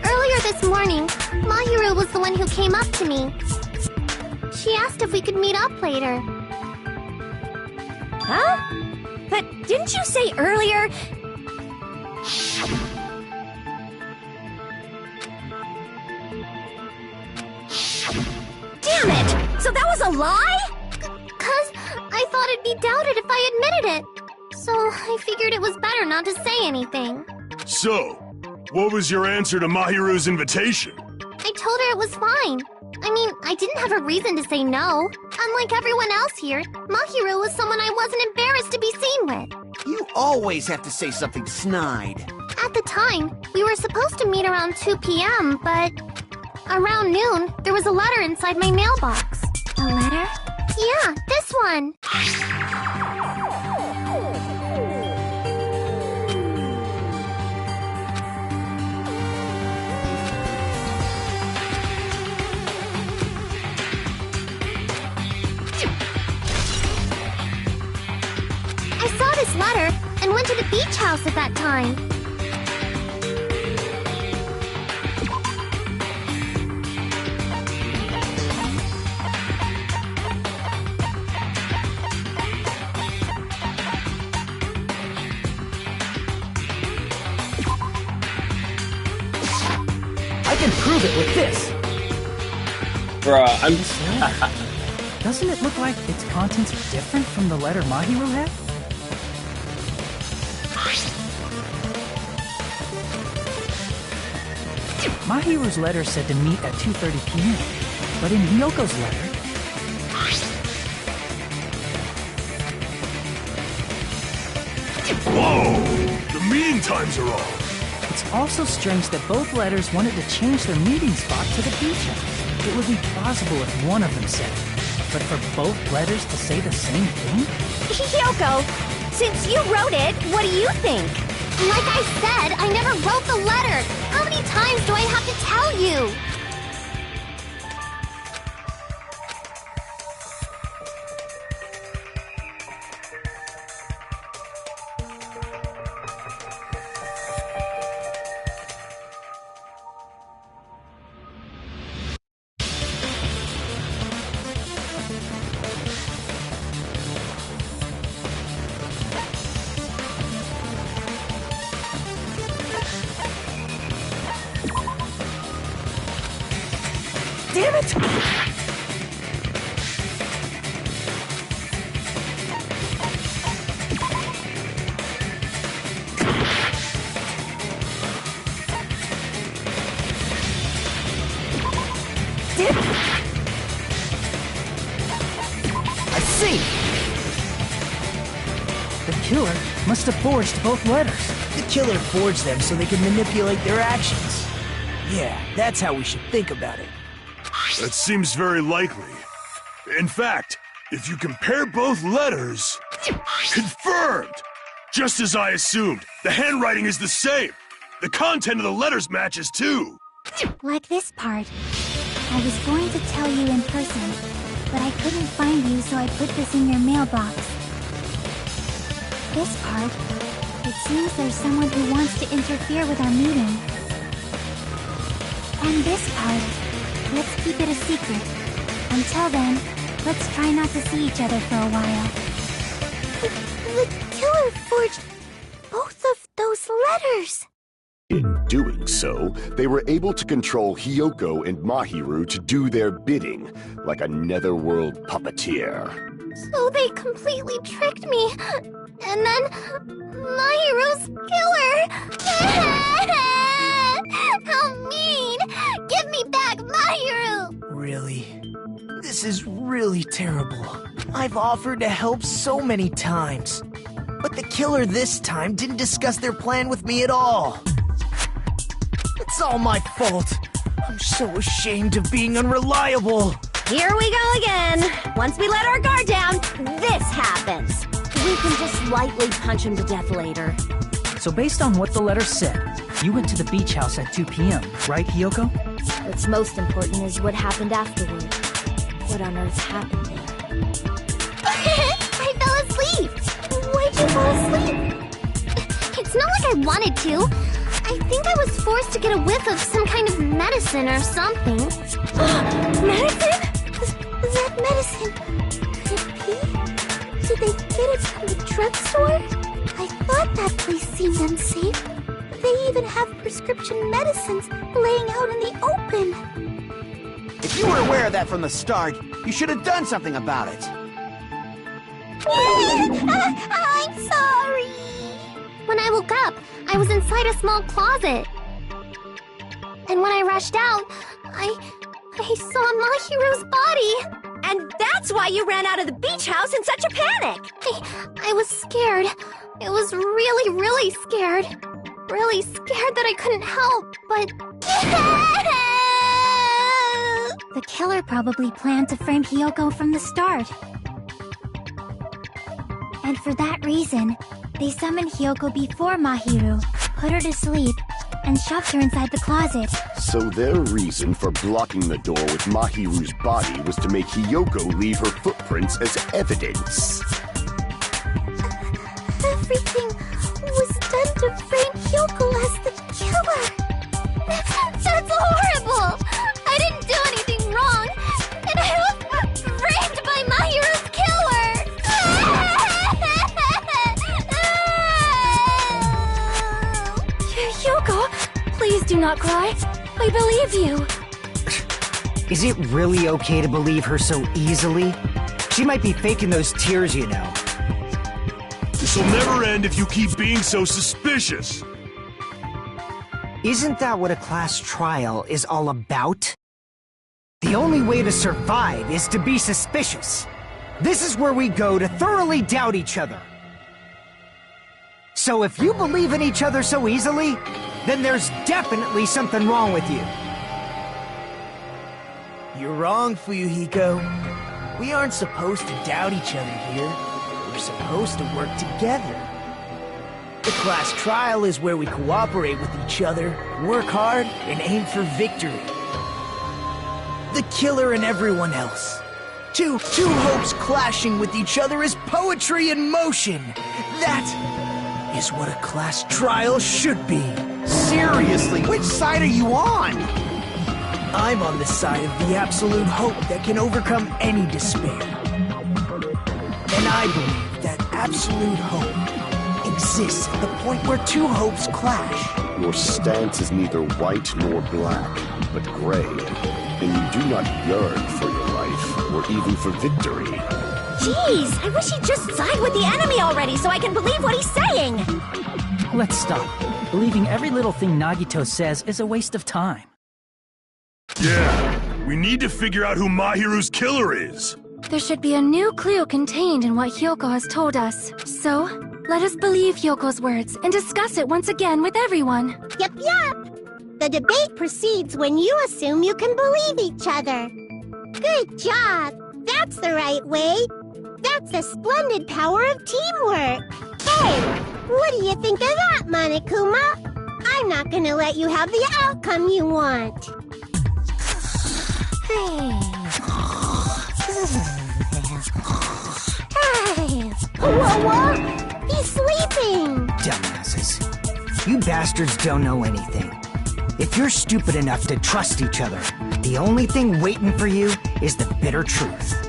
Earlier this morning, Mahiru was the one who came up to me. She asked if we could meet up later. Huh? But didn't you say earlier... Damn it! So that was a lie? 'Cause I thought it'd be doubted if I admitted it. So I figured it was better not to say anything. So, what was your answer to Mahiru's invitation? I told her it was fine. I mean, I didn't have a reason to say no. Unlike everyone else here, Mahiru was someone I wasn't embarrassed to be seen with. You always have to say something snide. At the time, we were supposed to meet around 2 p.m., but... around noon, there was a letter inside my mailbox. A letter? Yeah, this one. I saw this letter and went to the beach house at that time. I can prove it with this. Bruh, I'm... Doesn't it look like its contents are different from the letter Mahiru had? Mahiru's letter said to meet at 2:30 p.m., but in Hyoko's letter... Whoa! The meeting times are off! It's also strange that both letters wanted to change their meeting spot to the beach house. It would be plausible if one of them said it, but for both letters to say the same thing? Hyoko, since you wrote it, what do you think? Like I said, I never wrote the letter. How many times do I have to tell you? What? I see! The killer must have forged both letters. The killer forged them so they can manipulate their actions. Yeah, that's how we should think about it. That seems very likely. In fact, if you compare both letters... Confirmed! Just as I assumed, the handwriting is the same. The content of the letters matches too. Like this part. I was going to tell you in person, but I couldn't find you, so I put this in your mailbox. This part, it seems there's someone who wants to interfere with our meeting. And this part, let's keep it a secret. Until then, let's try not to see each other for a while. The killer forged both of those letters! In doing so, they were able to control Hiyoko and Mahiru to do their bidding, like a netherworld puppeteer. So they completely tricked me. And then, Mahiru's killer! How mean! Give me back Mahiru! Really? This is really terrible. I've offered to help so many times. But the killer this time didn't discuss their plan with me at all. It's all my fault. I'm so ashamed of being unreliable. Here we go again. Once we let our guard down, this happens. We can just lightly punch him to death later. So based on what the letter said, you went to the beach house at 2 p.m., right, Hiyoko? What's most important is what happened afterward. What on earth happened there? I fell asleep! Why'd you fall asleep? It's not like I wanted to. I think I was forced to get a whiff of some kind of medicine or something. Medicine? That medicine... Could it be? Did they get it from the drugstore? I thought that place seemed unsafe. They even have prescription medicines laying out in the open. If you were aware of that from the start, you should have done something about it. I'm sorry. When I woke up, I was inside a small closet. And when I rushed out, I saw Mahiru's body. And that's why you ran out of the beach house in such a panic! I was scared. I was really, really scared. Really scared that I couldn't help, but... The killer probably planned to frame Hiyoko from the start. And for that reason, they summoned Hiyoko before Mahiru, put her to sleep, and shoved her inside the closet. So their reason for blocking the door with Mahiru's body was to make Hiyoko leave her footprints as evidence. Everything was done to frame Hiyoko as the killer. That's horrible! I didn't do anything wrong, and I was framed by Mahiru's killer! Hiyoko, please do not cry. I believe you. Is it really okay to believe her so easily? She might be faking those tears, you know. This'll never end if you keep being so suspicious. Isn't that what a class trial is all about? The only way to survive is to be suspicious. This is where we go to thoroughly doubt each other. So if you believe in each other so easily, then there's definitely something wrong with you. You're wrong, Fuyuhiko. We aren't supposed to doubt each other here. We're supposed to work together. The class trial is where we cooperate with each other, work hard, and aim for victory. The killer and everyone else. Two hopes clashing with each other is poetry in motion. That is what a class trial should be. Seriously, which side are you on? I'm on the side of the absolute hope that can overcome any despair. And I believe that absolute hope exists at the point where two hopes clash. Your stance is neither white nor black, but gray. and you do not yearn for your life, or even for victory. Jeez, I wish he'd just side with the enemy already so I can believe what he's saying! Let's stop. Believing every little thing Nagito says is a waste of time. Yeah, we need to figure out who Mahiru's killer is. There should be a new clue contained in what Hyoko has told us. So, let us believe Hyoko's words and discuss it once again with everyone. Yup. The debate proceeds when you assume you can believe each other. Good job! That's the right way! That's the splendid power of teamwork! Hey, what do you think of that, Monokuma? I'm not gonna let you have the outcome you want. Hey. Whoa! He's sleeping! Dumbasses. You bastards don't know anything. If you're stupid enough to trust each other, the only thing waiting for you is the bitter truth.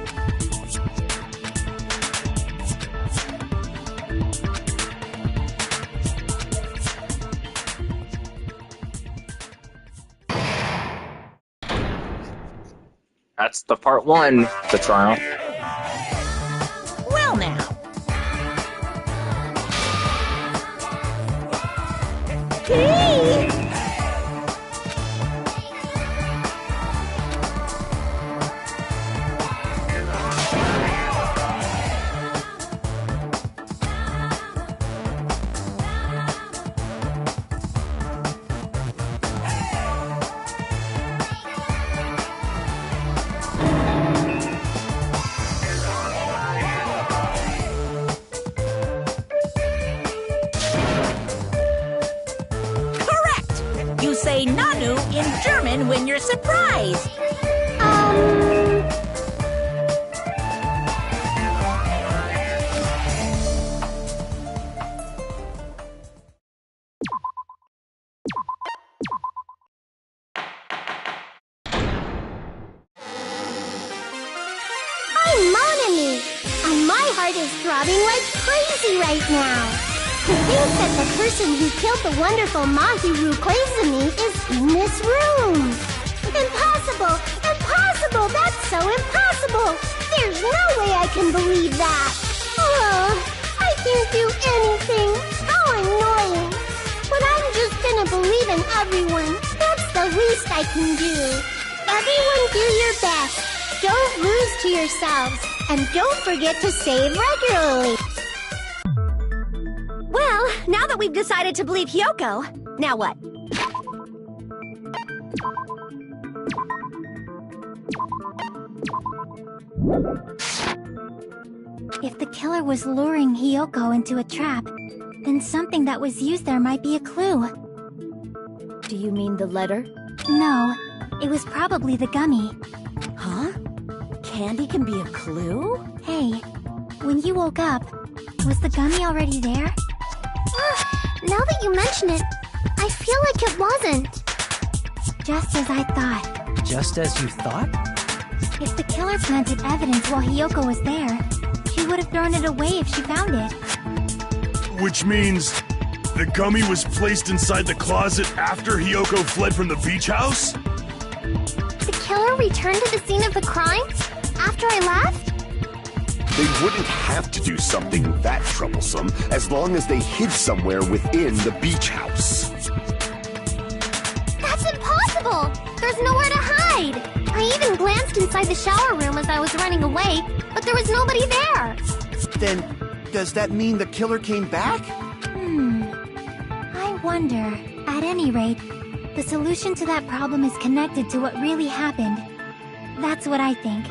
That's the part 1, the trial. Well now. Hey! You say Nanu in German when you're surprised. I'm Monami, and my heart is throbbing like crazy right now. To think that the person who killed the wonderful Mahiru Koizumi is in this room. Impossible! Impossible! That's so impossible! There's no way I can believe that! Oh, I can't do anything! How annoying! But I'm just gonna believe in everyone. That's the least I can do. Everyone do your best. Don't lose to yourselves. And don't forget to save regularly. Well, now that we've decided to believe Hyoko, now what? If the killer was luring Hyoko into a trap, then something that was used there might be a clue. Do you mean the letter? No, it was probably the gummy. Huh? Candy can be a clue? Hey, when you woke up, was the gummy already there? Now that you mention it, I feel like it wasn't. Just as I thought. Just as you thought? If the killer planted evidence while Hyoko was there, she would have thrown it away if she found it. Which means the gummy was placed inside the closet after Hyoko fled from the beach house? The killer returned to the scene of the crime? After I left? They wouldn't have to do something that troublesome as long as they hid somewhere within the beach house. That's impossible! There's nowhere to hide! I even glanced inside the shower room as I was running away, but there was nobody there! Then, does that mean the killer came back? I wonder. At any rate, the solution to that problem is connected to what really happened. That's what I think.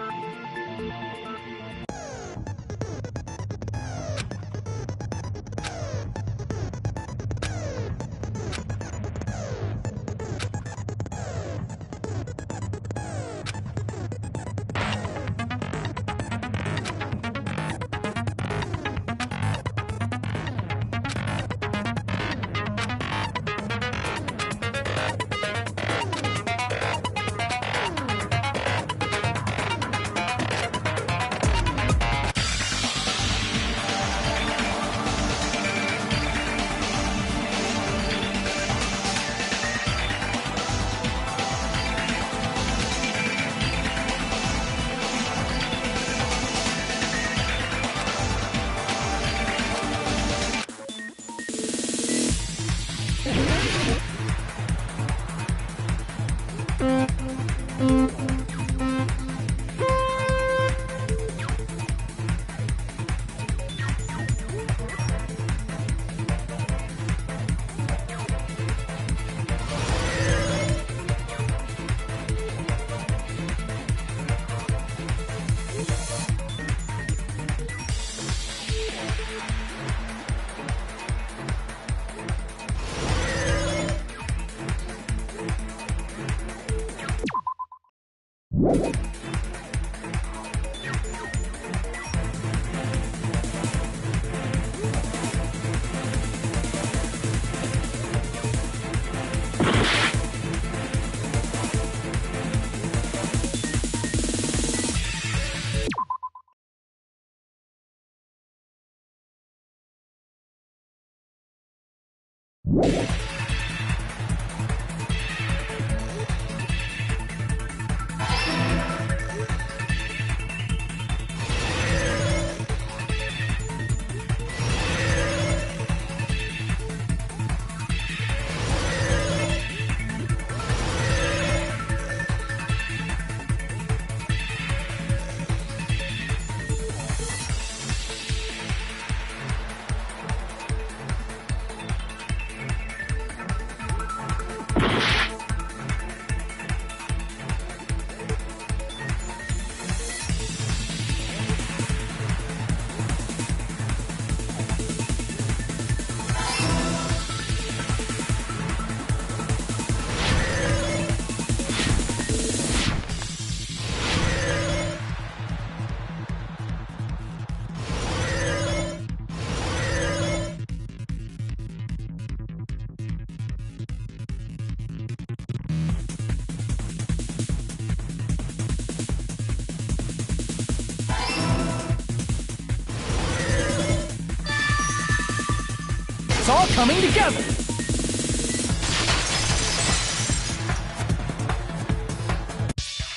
It's all coming together!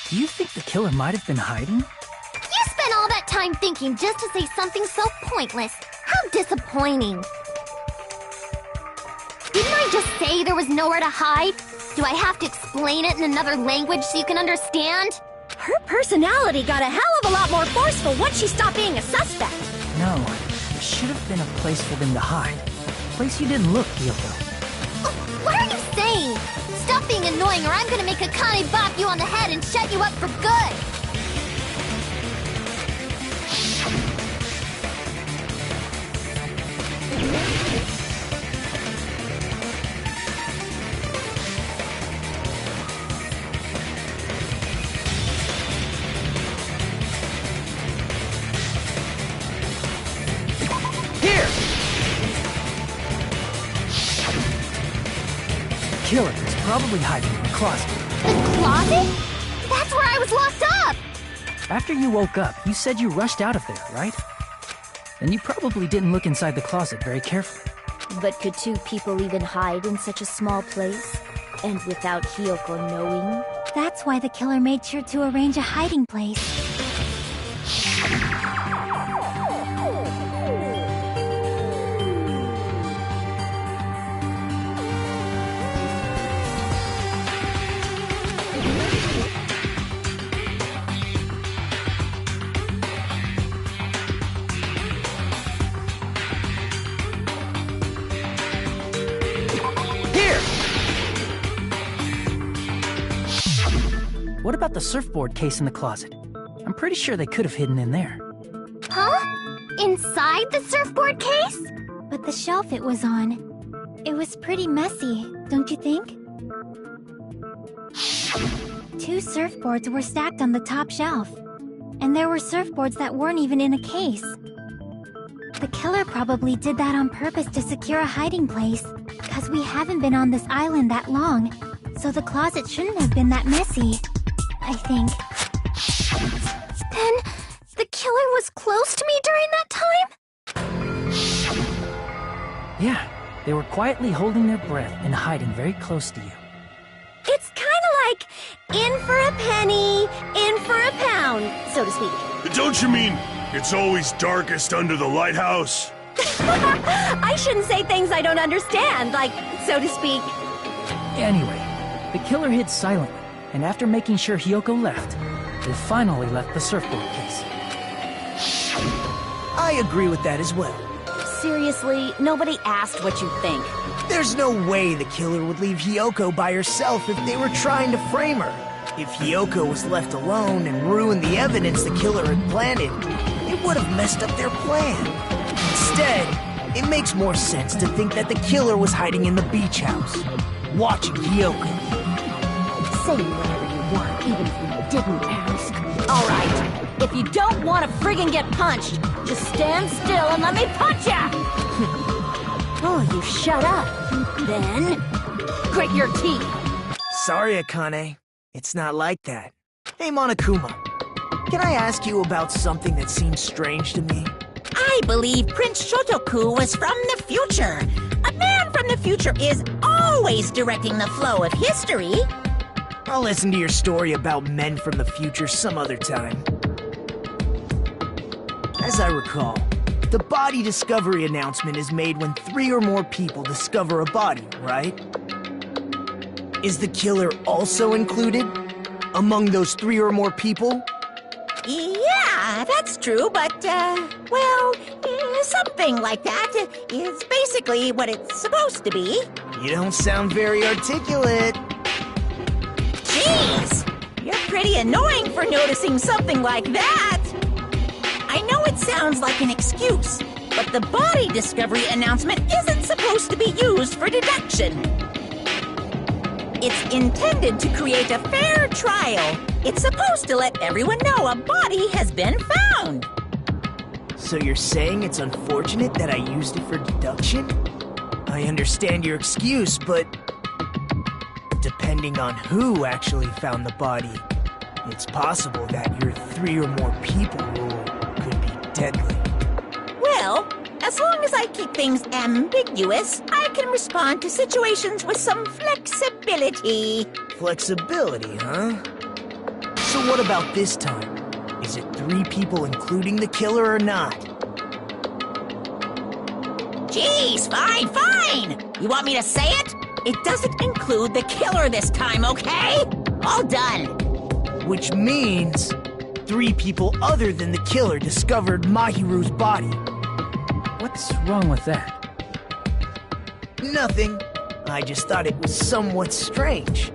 Do you think the killer might have been hiding? You spent all that time thinking just to say something so pointless. How disappointing. Didn't I just say there was nowhere to hide? Do I have to explain it in another language so you can understand? Her personality got a hell of a lot more forceful once she stopped being a suspect. No, there should have been a place for them to hide. A place you didn't look, Kyoko. Oh, what are you saying? Stop being annoying or I'm gonna make Akane bop you on the head and shut you up for good! Killer is probably hiding in the closet. The closet? That's where I was locked up! After you woke up, you said you rushed out of there, right? Then you probably didn't look inside the closet very carefully. But could two people even hide in such a small place? And without Hiyoko knowing? That's why the killer made sure to arrange a hiding place. What about the surfboard case in the closet? I'm pretty sure they could have hidden in there. Huh? Inside the surfboard case? But the shelf it was on, it was pretty messy, don't you think? Two surfboards were stacked on the top shelf, and there were surfboards that weren't even in a case. The killer probably did that on purpose to secure a hiding place, because we haven't been on this island that long, so the closet shouldn't have been that messy, I think. Then, the killer was close to me during that time? Yeah, they were quietly holding their breath and hiding very close to you. It's kinda like, in for a penny, in for a pound, so to speak. Don't you mean, it's always darkest under the lighthouse? I shouldn't say things I don't understand, like, so to speak. Anyway, the killer hid silently, and after making sure Hiyoko left, they finally left the surfboard case. I agree with that as well. Seriously, nobody asked what you think. There's no way the killer would leave Hiyoko by herself if they were trying to frame her. If Hiyoko was left alone and ruined the evidence the killer had planted, it would have messed up their plan. Instead, it makes more sense to think that the killer was hiding in the beach house, watching Hiyoko. Say whatever you want, even if you didn't ask. Alright, if you don't want to friggin' get punched, just stand still and let me punch ya! Oh, you shut up. Then, grit your teeth. Sorry, Akane. It's not like that. Hey, Monokuma. Can I ask you about something that seems strange to me? I believe Prince Shotoku was from the future. A man from the future is always directing the flow of history. I'll listen to your story about men from the future some other time. As I recall, the body discovery announcement is made when 3 or more people discover a body, right? Is the killer also included among those 3 or more people? Yeah, that's true, but, something like that is basically what it's supposed to be. You don't sound very articulate. Jeez! You're pretty annoying for noticing something like that! I know it sounds like an excuse, but the body discovery announcement isn't supposed to be used for deduction. It's intended to create a fair trial. It's supposed to let everyone know a body has been found. So you're saying it's unfortunate that I used it for deduction? I understand your excuse, but depending on who actually found the body, it's possible that your 3 or more people rule could be deadly. Well, as long as I keep things ambiguous, I can respond to situations with some flexibility. Flexibility, huh? So what about this time? Is it 3 people including the killer or not? Jeez, fine! You want me to say it? It doesn't include the killer this time, okay? All done. Which means 3 people other than the killer discovered Mahiru's body. What's wrong with that? Nothing. I just thought it was somewhat strange.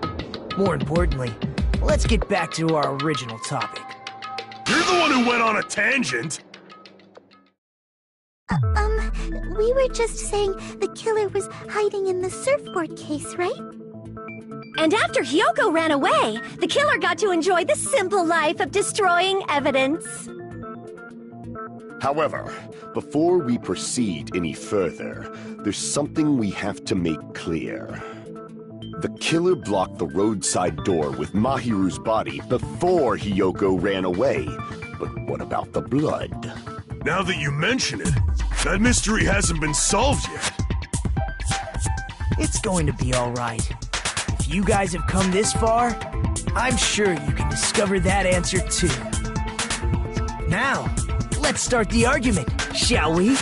More importantly, let's get back to our original topic. You're the one who went on a tangent! We were just saying the killer was hiding in the surfboard case, right? And after Hyoko ran away, the killer got to enjoy the simple life of destroying evidence. However, before we proceed any further, there's something we have to make clear. The killer blocked the roadside door with Mahiru's body before Hyoko ran away. But what about the blood? Now that you mention it, that mystery hasn't been solved yet. It's going to be all right. If you guys have come this far, I'm sure you can discover that answer too. Now, let's start the argument, shall we?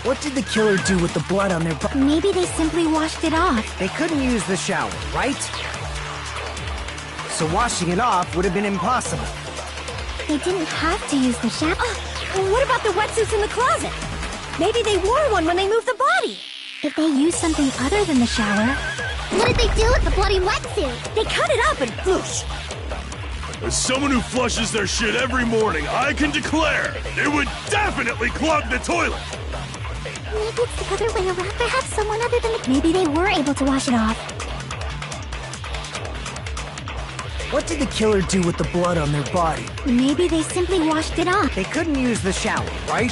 What did the killer do with the blood on their body? Maybe they simply washed it off. They couldn't use the shower, right? So washing it off would have been impossible. They didn't have to use the shower. What about the wetsuits in the closet? Maybe they wore one when they moved the body. If they used something other than the shower... What did they do with the bloody wetsuit? They cut it up and whoosh! As someone who flushes their shit every morning, I can declare it would definitely clog the toilet! Maybe it's the other way around. Perhaps someone other than the... Maybe they were able to wash it off. What did the killer do with the blood on their body? Maybe they simply washed it off. They couldn't use the shower, right?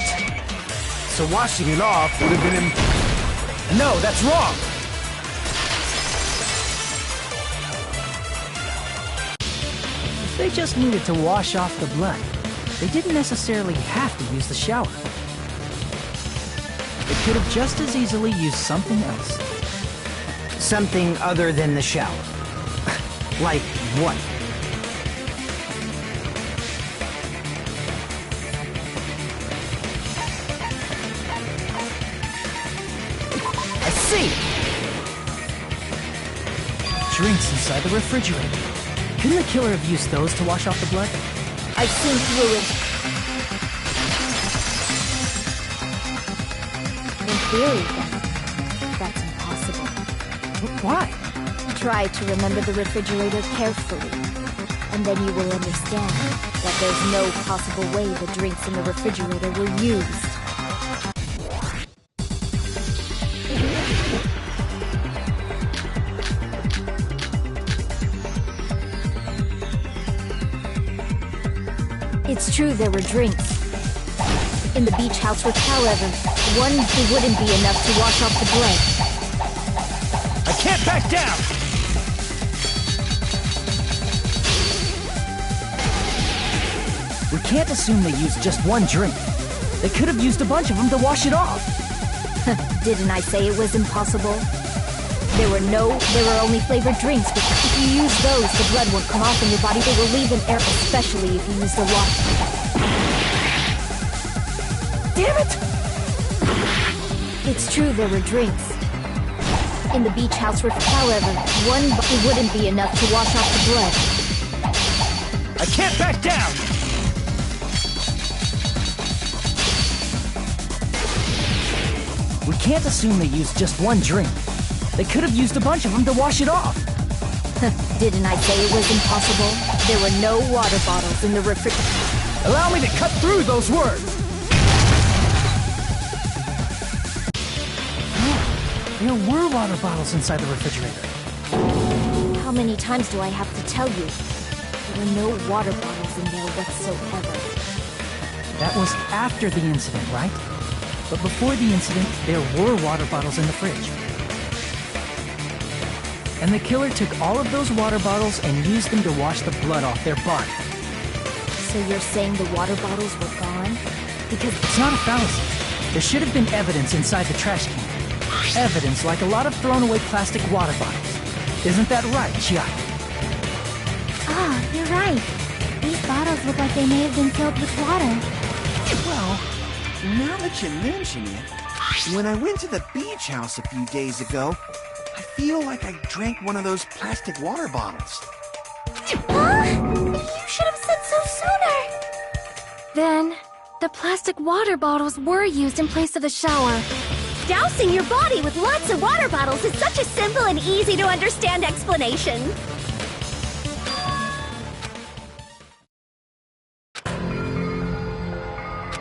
So washing it off would have been No, that's wrong! If they just needed to wash off the blood, they didn't necessarily have to use the shower. They could have just as easily used something else. Something other than the shower. Like what? I see! Drinks inside the refrigerator. Couldn't the killer have used those to wash off the blood? I've seen through it. In theory, then, that's impossible. Why? Try to remember the refrigerator carefully, and then you will understand that there's no possible way the drinks in the refrigerator were used. It's true there were drinks in the beach house with, however, one who wouldn't be enough to wash off the blood. I can't back down! We can't assume they used just one drink. They could have used a bunch of them to wash it off. Didn't I say it was impossible? There were only flavored drinks, but if you use those, the blood won't come off in your body. They will leave an air, especially if you use the water. Damn it! It's true there were drinks in the beach house with, however, one wouldn't be enough to wash off the blood. I can't back down! We can't assume they used just one drink. They could have used a bunch of them to wash it off. Didn't I say it was impossible? There were no water bottles in the refrigerator. Allow me to cut through those words! There were water bottles inside the refrigerator. How many times do I have to tell you? There were no water bottles in there whatsoever. That was after the incident, right? But before the incident, there were water bottles in the fridge. And the killer took all of those water bottles and used them to wash the blood off their body. So you're saying the water bottles were gone? Because it's not a fallacy. There should have been evidence inside the trash can. Evidence like a lot of thrown-away plastic water bottles. Isn't that right, Chiaki? Ah, you're right. These bottles look like they may have been filled with water. Well, now that you mention it, when I went to the beach house a few days ago, I feel like I drank one of those plastic water bottles. Huh? You should have said so sooner! Then, the plastic water bottles were used in place of the shower. Dousing your body with lots of water bottles is such a simple and easy to understand explanation.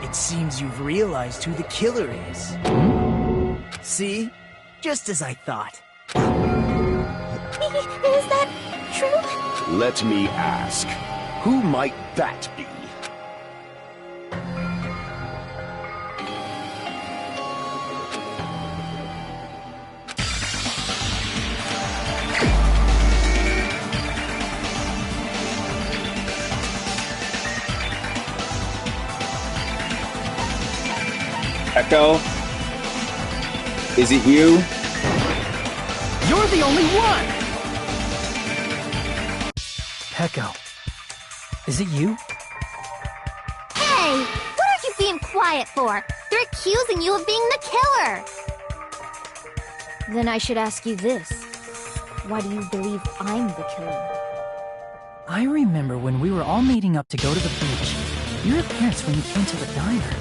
It seems you've realized who the killer is. See? Just as I thought. Is that true? Let me ask, who might that be? Echo? Is it you? You're the only one! Pecco. Is it you? Hey! What are you being quiet for? They're accusing you of being the killer! Then I should ask you this. Why do you believe I'm the killer? I remember when we were all meeting up to go to the beach. Your appearance when you came to the diner.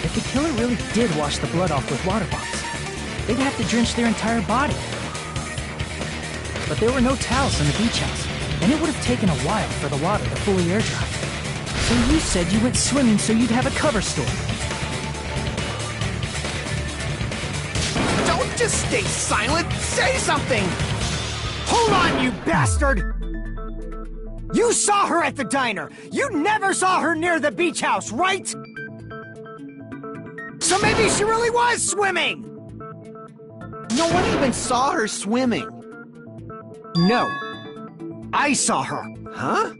If the killer really did wash the blood off with water bottles, they'd have to drench their entire body. But there were no towels in the beach house, and it would have taken a while for the water to fully air dry. So you said you went swimming so you'd have a cover story. Don't just stay silent! Say something! Hold on, you bastard! You saw her at the diner! You never saw her near the beach house, right? So maybe she really was swimming! No one even saw her swimming. No. I saw her. Huh?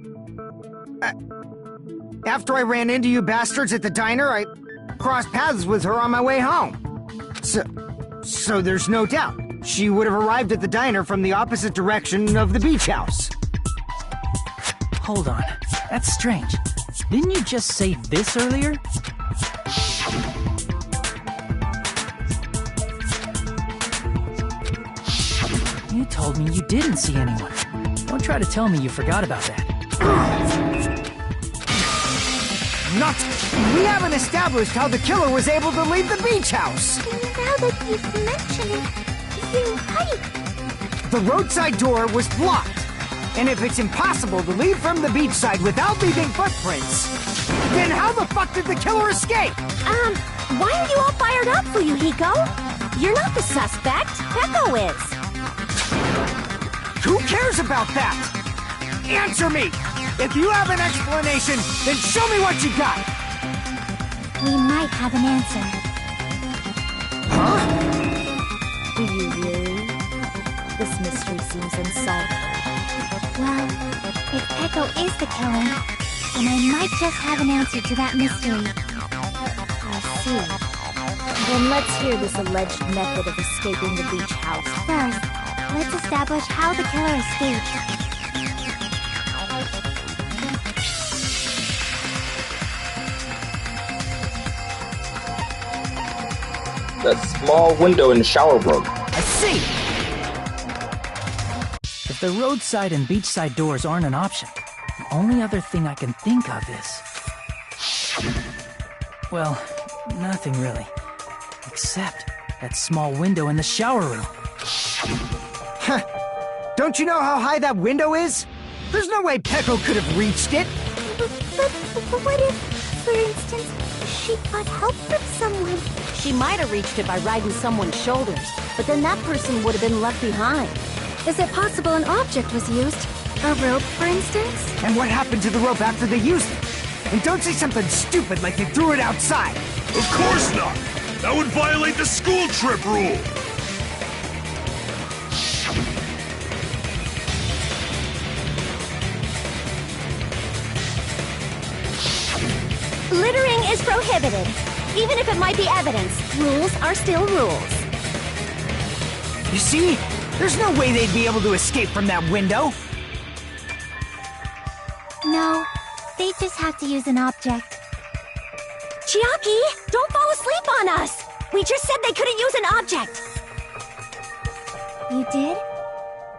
After I ran into you bastards at the diner, I crossed paths with her on my way home. So there's no doubt. she would have arrived at the diner from the opposite direction of the beach house. Hold on. That's strange. Didn't you just say this earlier? You told me you didn't see anyone. Don't try to tell me you forgot about that. We haven't established how the killer was able to leave the beach house. Now that you've mentioned it, you're right. The roadside door was blocked. And if it's impossible to leave from the beachside without leaving footprints, then how the fuck did the killer escape? Why are you all fired up, Fuyuhiko? You're not the suspect. Peko is. Who cares about that? Answer me! If you have an explanation, then show me what you got! We might have an answer. Huh? Do you really? This mystery seems unsolvable. Well, if Peko is the killer, then I might just have an answer to that mystery. I see. Then let's hear this alleged method of escaping the beach house. First, let's establish how the killer escaped. That small window in the shower room. I see! If the roadside and beachside doors aren't an option, the only other thing I can think of is... well, nothing really. Except that small window in the shower room. Huh. Don't you know how high that window is? There's no way Peko could have reached it. But what if, for instance, she got help from someone? She might have reached it by riding someone's shoulders, but then that person would have been left behind. Is it possible an object was used? A rope, for instance? And what happened to the rope after they used it? And don't say something stupid like you threw it outside. Of course not! That would violate the school trip rule! Littering is prohibited. Even if it might be evidence, rules are still rules. You see? There's no way they'd be able to escape from that window. No, they just have to use an object. Chiaki, don't fall asleep on us! We just said they couldn't use an object! You did?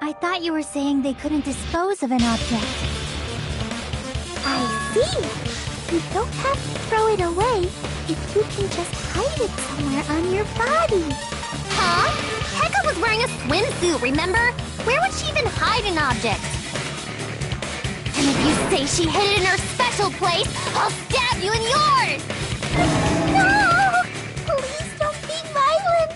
I thought you were saying they couldn't dispose of an object. I see! You don't have to throw it away if you can just hide it somewhere on your body. Huh? Pekka was wearing a swimsuit, remember? Where would she even hide an object? And if you say she hid it in her special place, I'll stab you in yours! No! Please don't be violent!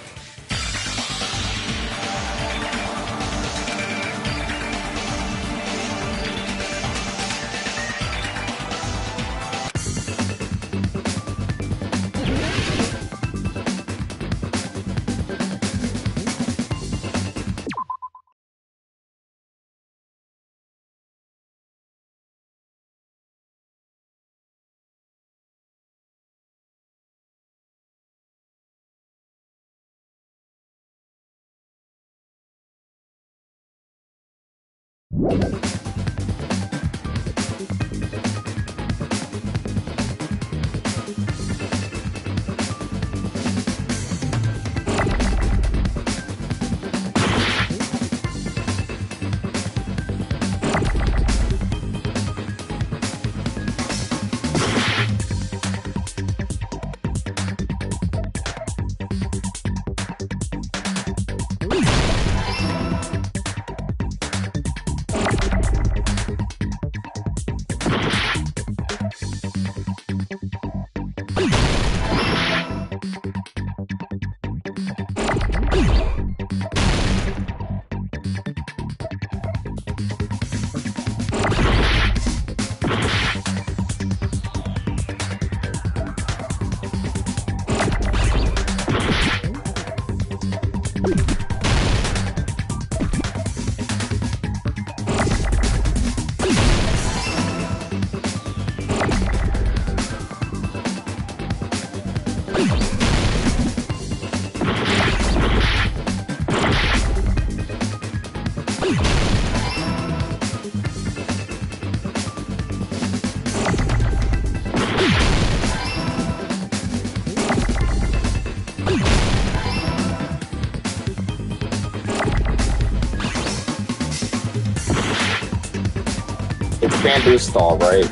bamboo stall, right?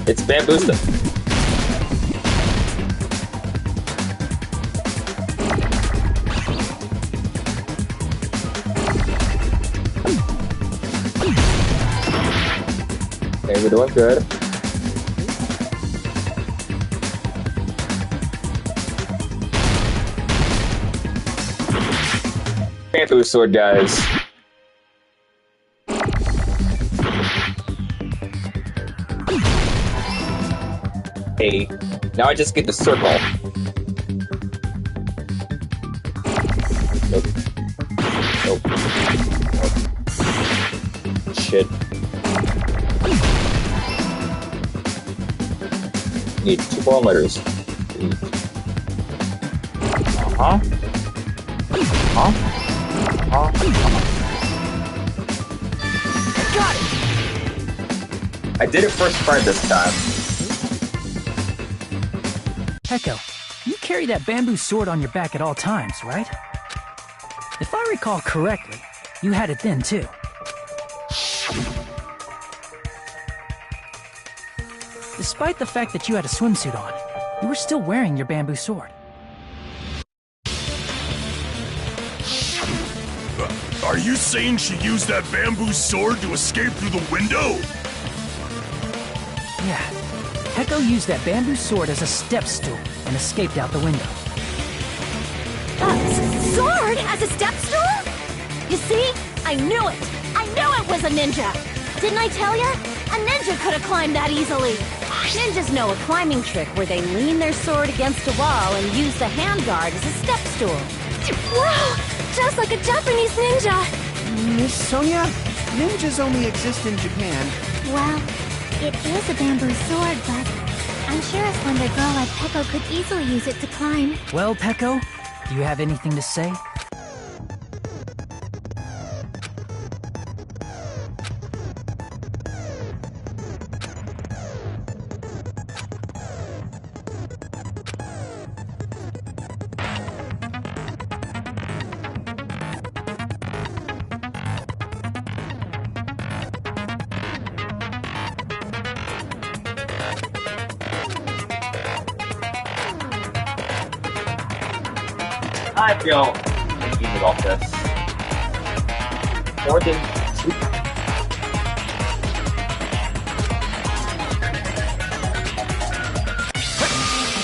It's bamboo stall. Okay, we're doing good. Bamboo sword, guys. Hey, now I just get the circle. Nope. Nope. Nope. Shit. Need 2 more letters. Uh-huh. Huh? I got it! I did it first try this time. Peko, you carry that bamboo sword on your back at all times, right? If I recall correctly, you had it then too. Despite the fact that you had a swimsuit on, you were still wearing your bamboo sword. Are you saying she used that bamboo sword to escape through the window? Yeah. Peko used that bamboo sword as a step stool and escaped out the window. Sword as a step stool? You see? I knew it! I knew it was a ninja! Didn't I tell ya? A ninja could have climbed that easily! Ninjas know a climbing trick where they lean their sword against a wall and use the handguard as a step stool. Wow! Just like a Japanese ninja! Miss Sonia, ninjas only exist in Japan. Well, it is a bamboo sword, but I'm sure a slender girl like Peko could easily use it to climb. Well, Peko, do you have anything to say? I feel thinking about this. More than 2.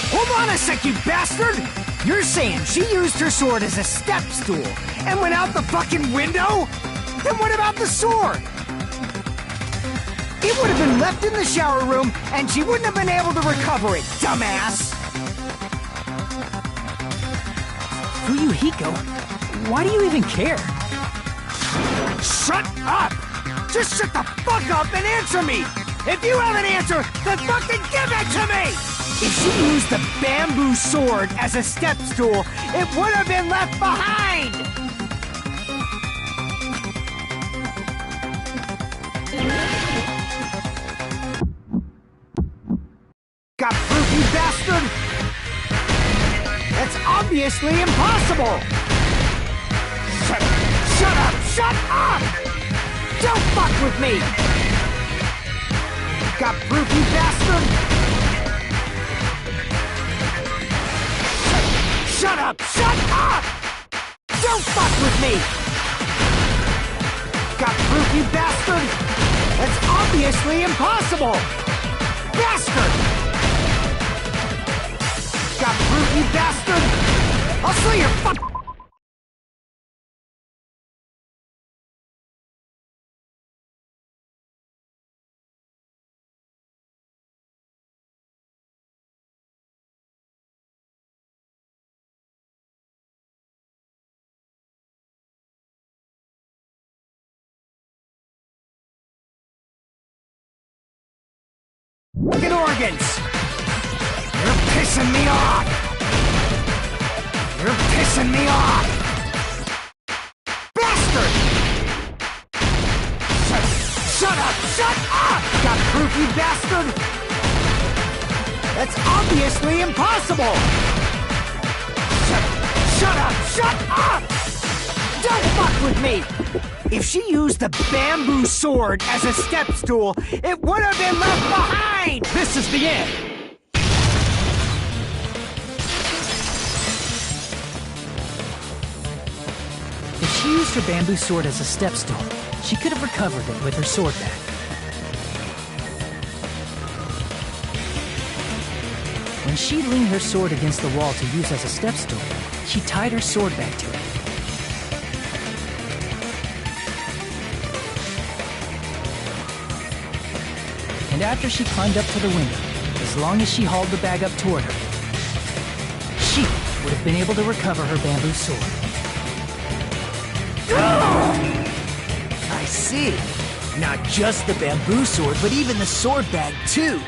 Hold on a sec, you bastard! You're saying she used her sword as a step stool and went out the fucking window? Then what about the sword? It would have been left in the shower room and she wouldn't have been able to recover it, dumbass! Fuyuhiko, why do you even care? Shut up! Just shut the fuck up and answer me! If you have an answer, then fucking give it to me! If she used the bamboo sword as a step stool, it would have been left behind! Got proof, you bastard? That's obviously impossible! Shut up! Shut up! Don't fuck with me! Got proof, you bastard? Shut up! Shut up! Don't fuck with me! Got proof, you bastard? That's obviously impossible! Bastard! Got proof, you bastard? I'll slit your fuck... Fucking organs! You're pissing me off! You're pissing me off! Bastard! Shut up! Shut up! Got proof, you bastard? That's obviously impossible! Shut up! Shut up! Don't fuck with me! If she used the bamboo sword as a step stool, it would have been left behind! This is the end! If she used her bamboo sword as a step stool, she could have recovered it with her sword back. When she leaned her sword against the wall to use as a step stool, she tied her sword back to it. And after she climbed up to the window, as long as she hauled the bag up toward her, she would have been able to recover her bamboo sword. I see. Not just the bamboo sword, but even the sword bag, too.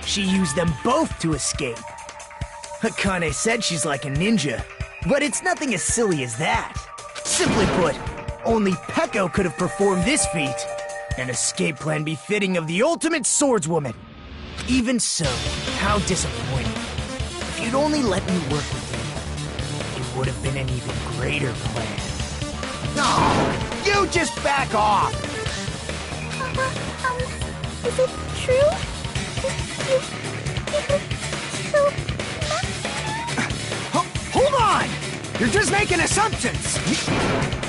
She used them both to escape. Akane said she's like a ninja, but it's nothing as silly as that. Simply put, only Peko could have performed this feat. An escape plan befitting of the ultimate swordswoman. Even so, how disappointing. If you'd only let me work with you, it would have been an even greater plan. Oh, you just back off! Is it true? Hold on! You're just making assumptions!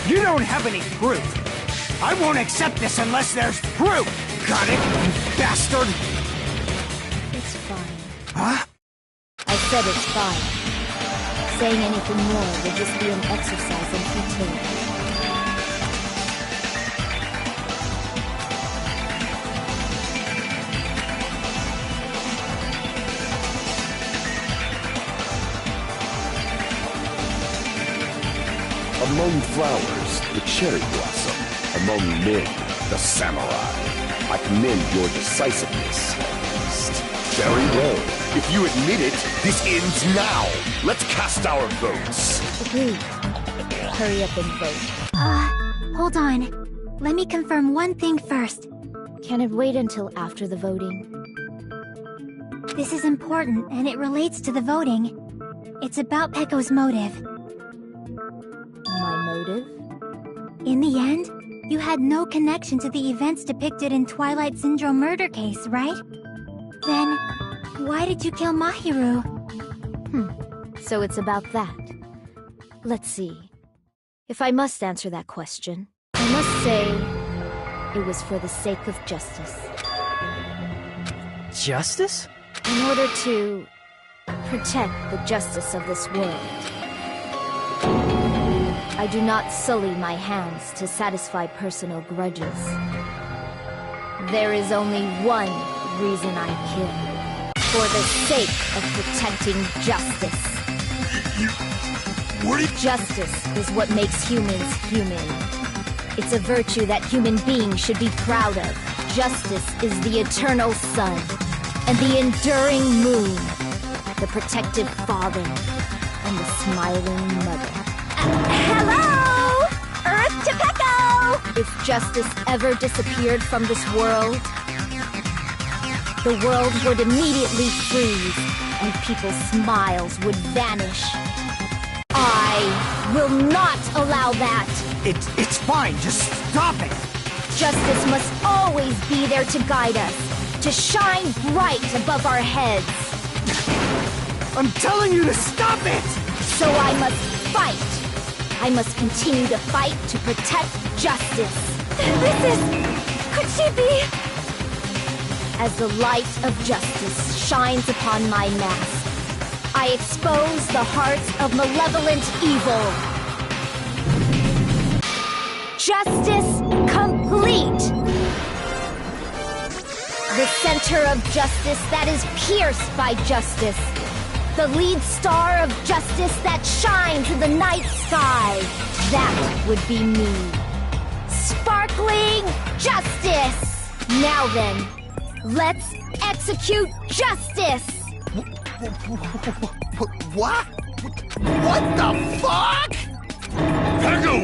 You don't have any proof. I won't accept this unless there's proof! Got it, you bastard? It's fine. Huh? I said it's fine. Saying anything more would just be an exercise in futility. Among flowers, the cherry blossom. Among men, the samurai. I commend your decisiveness, at least. Very well. If you admit it, this ends now. Let's cast our votes. Agreed. Hurry up and vote. Hold on. Let me confirm one thing first. Can it wait until after the voting? This is important, and it relates to the voting. It's about Peko's motive. My motive? In the end, you had no connection to the events depicted in Twilight Syndrome murder case, right? Then, why did you kill Mahiru? So it's about that. Let's see. If I must answer that question, I must say it was for the sake of justice. Justice? In order to protect the justice of this world. I do not sully my hands to satisfy personal grudges. There is only one reason I kill. For the sake of protecting justice. Justice is what makes humans human. It's a virtue that human beings should be proud of. Justice is the eternal sun, and the enduring moon, the protective father, and the smiling mother. Hello! Earth to Peko! If justice ever disappeared from this world, the world would immediately freeze, and people's smiles would vanish. I will not allow that! It's fine, just stop it! Justice must always be there to guide us, to shine bright above our heads. I'm telling you to stop it! So I must fight. I must continue to fight to protect justice. Could she be? As the light of justice shines upon my mask, I expose the heart of malevolent evil. Justice complete! The center of justice that is pierced by justice. The lead star of justice that shines in the night sky. That would be me. Sparkling justice! Now then, let's execute justice! What? What the fuck? Peko,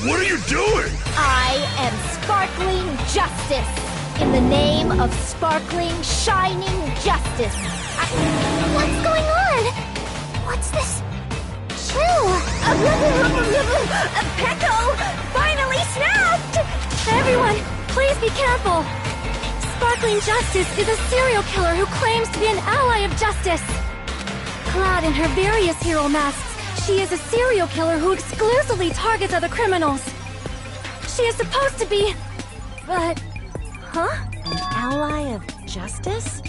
what are you doing? I am sparkling justice. In the name of sparkling, shining justice. What's going on? What's this true! Pecco finally snapped! Everyone, please be careful! Sparkling Justice is a serial killer who claims to be an ally of justice. Clad in her various hero masks, she is a serial killer who exclusively targets other criminals. She is supposed to be... but... huh? An ally of justice?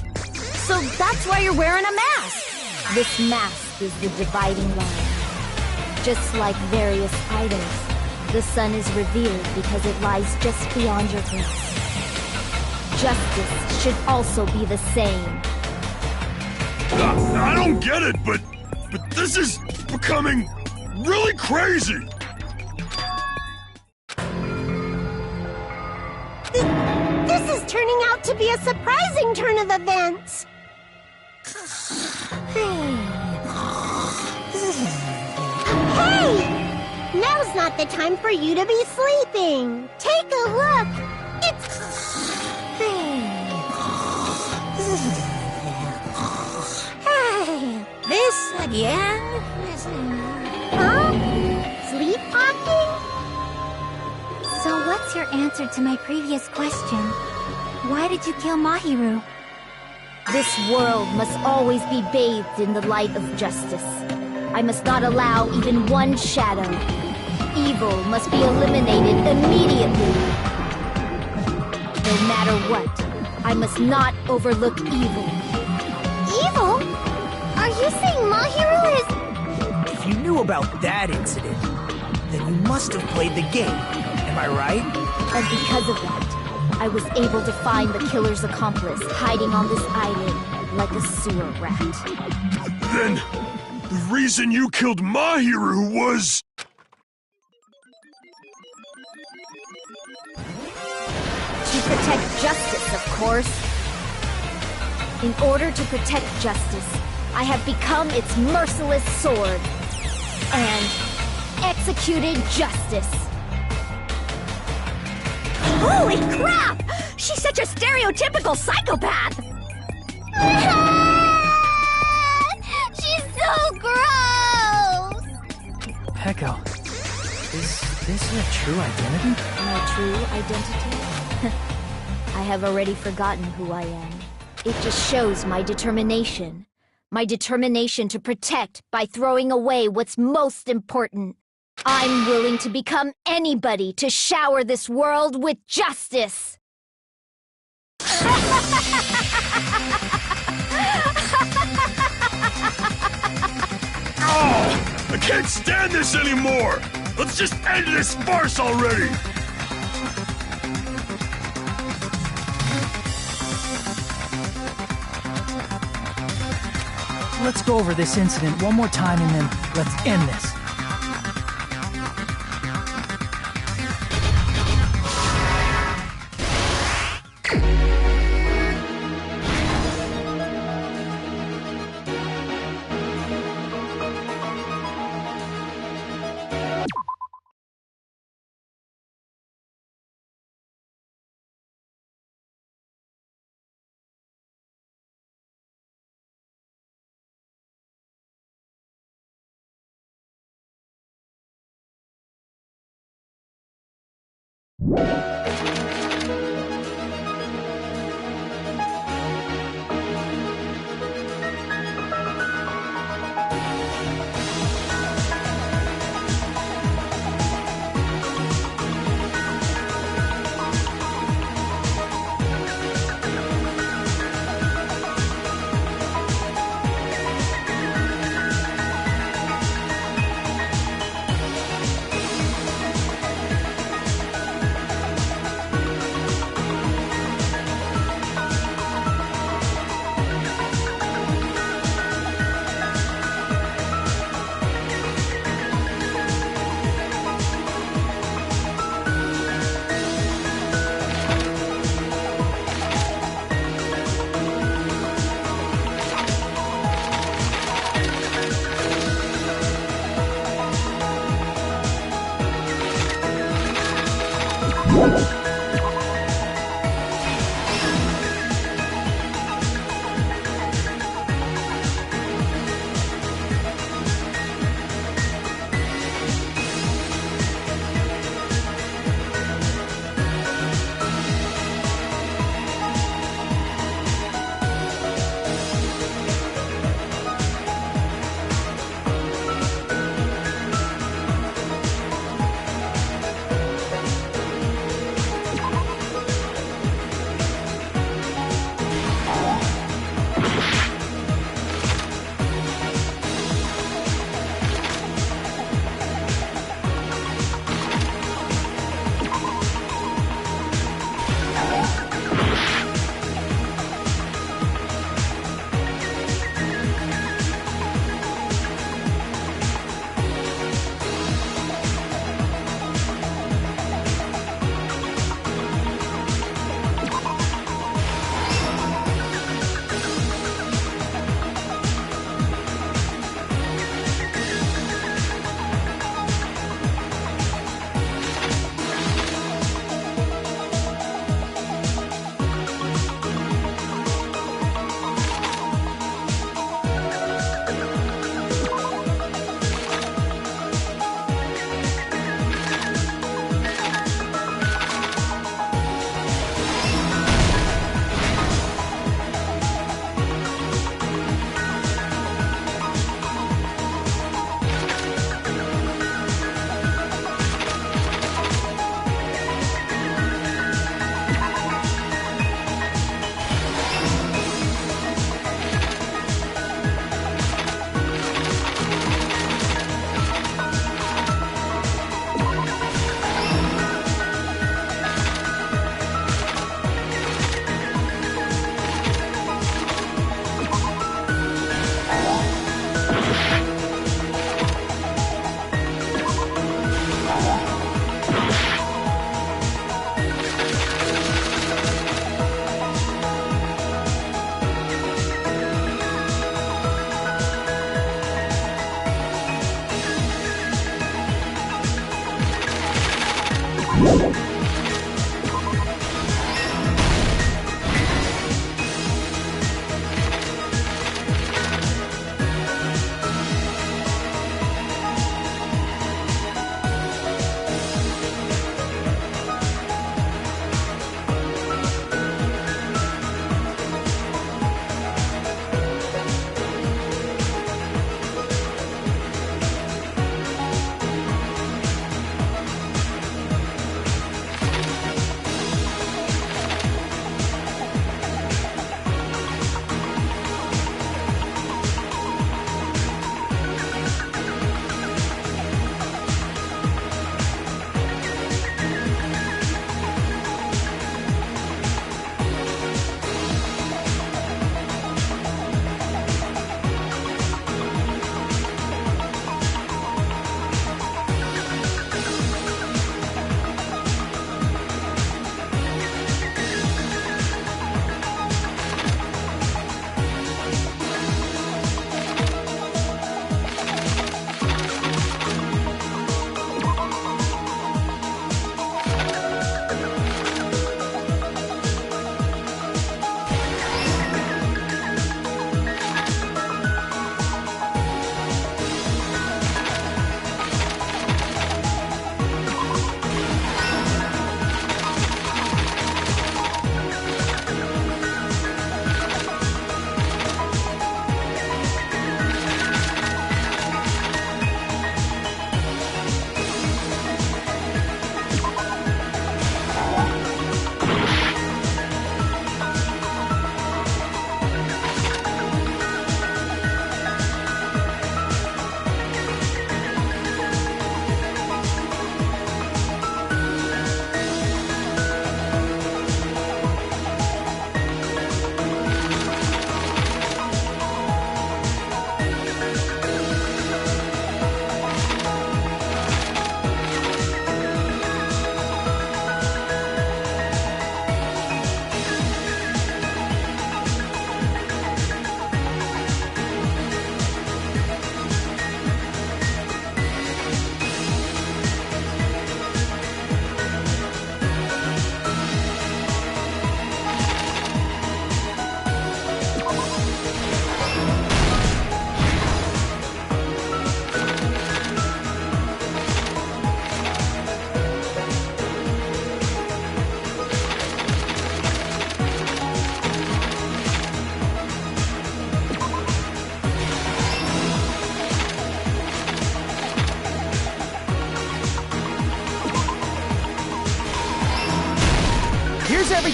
So that's why you're wearing a mask! This mask is the dividing line. Just like various idols, the sun is revered because it lies just beyond your grasp. Justice should also be the same. I don't get it, but this is becoming really crazy. This is turning out to be a surprising turn of events. Hey! Now's not the time for you to be sleeping. Take a look. It's... This again? Huh? Sleepwalking? So what's your answer to my previous question? Why did you kill Mahiru? This world must always be bathed in the light of justice. I must not allow even one shadow. Evil must be eliminated immediately. No matter what, I must not overlook evil. Evil? Are you saying Mahiru is... If you knew about that incident, then you must have played the game. Am I right? And because of that, I was able to find the killer's accomplice hiding on this island like a sewer rat. Then, the reason you killed Mahiru was... To protect justice, of course. In order to protect justice, I have become its merciless sword. And executed justice. Holy crap! She's such a stereotypical psychopath! She's so gross! Pecco, is this your true identity? My true identity? I have already forgotten who I am. It just shows my determination. My determination to protect by throwing away what's most important. I'm willing to become anybody to shower this world with justice! Oh! I can't stand this anymore! Let's just end this farce already! Let's go over this incident one more time and then let's end this.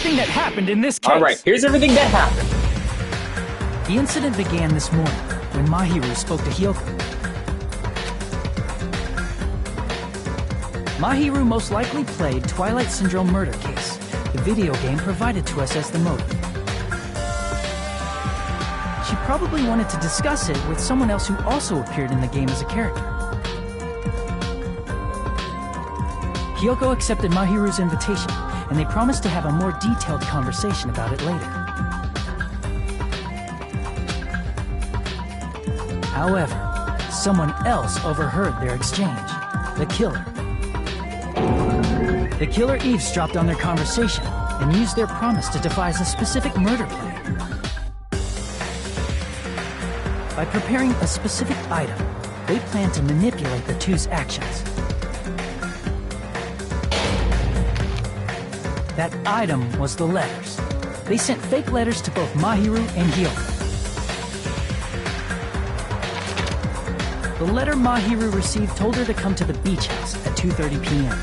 everything that happened in this case. Alright, here's everything that happened. The incident began this morning when Mahiru spoke to Hyoko. Mahiru most likely played Twilight Syndrome Murder Case, the video game provided to us as the motive. She probably wanted to discuss it with someone else who also appeared in the game as a character. Hyoko accepted Mahiru's invitation, and they promised to have a more detailed conversation about it later. However, someone else overheard their exchange. The killer. The killer eavesdropped on their conversation and used their promise to devise a specific murder plan. By preparing a specific item, they planned to manipulate the two's actions. That item was the letters. They sent fake letters to both Mahiru and Hyoko. The letter Mahiru received told her to come to the beach house at 2:30 p.m.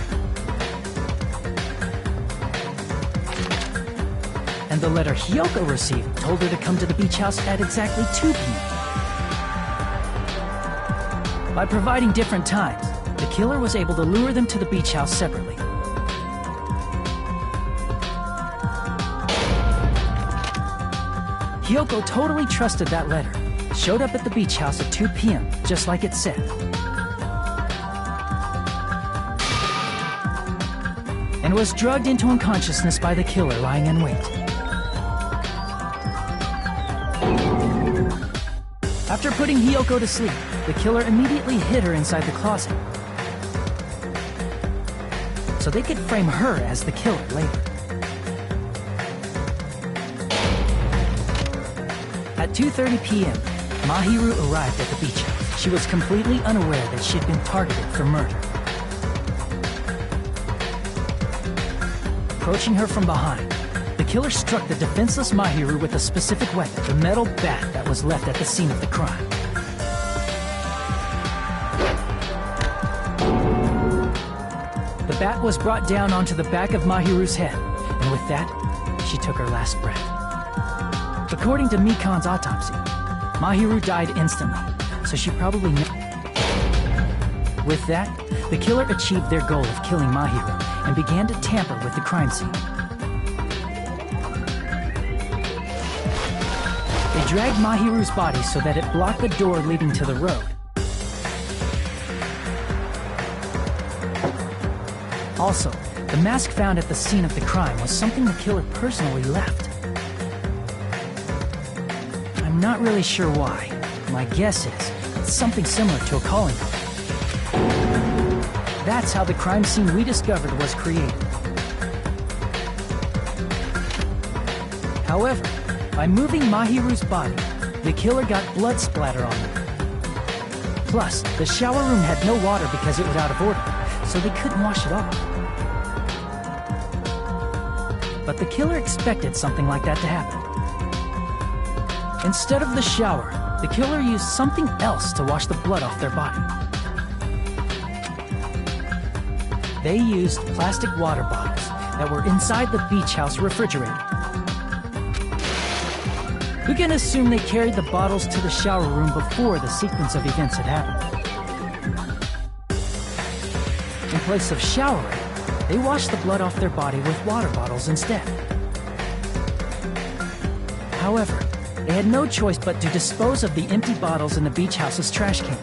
And the letter Hyoko received told her to come to the beach house at exactly 2 p.m. By providing different times, the killer was able to lure them to the beach house separately. Hyoko totally trusted that letter, showed up at the beach house at 2 p.m., just like it said. And was drugged into unconsciousness by the killer lying in wait. After putting Hyoko to sleep, the killer immediately hid her inside the closet, so they could frame her as the killer later. At 2:30 p.m., Mahiru arrived at the beach house. She was completely unaware that she'd been targeted for murder. Approaching her from behind, the killer struck the defenseless Mahiru with a specific weapon, the metal bat that was left at the scene of the crime. The bat was brought down onto the back of Mahiru's head, and with that, she took her last breath. According to Mikan's autopsy, Mahiru died instantly, so she probably knew. With that, the killer achieved their goal of killing Mahiru and began to tamper with the crime scene. They dragged Mahiru's body so that it blocked the door leading to the road. Also, the mask found at the scene of the crime was something the killer personally left. I'm not really sure why. My guess is it's something similar to a calling card. That's how the crime scene we discovered was created. However, by moving Mahiru's body, the killer got blood splatter on them. Plus, the shower room had no water because it was out of order, so they couldn't wash it off. But the killer expected something like that to happen. Instead of the shower, the killer used something else to wash the blood off their body. They used plastic water bottles that were inside the beach house refrigerator. We can assume they carried the bottles to the shower room before the sequence of events had happened. In place of showering, they washed the blood off their body with water bottles instead. However, they had no choice but to dispose of the empty bottles in the beach house's trash can.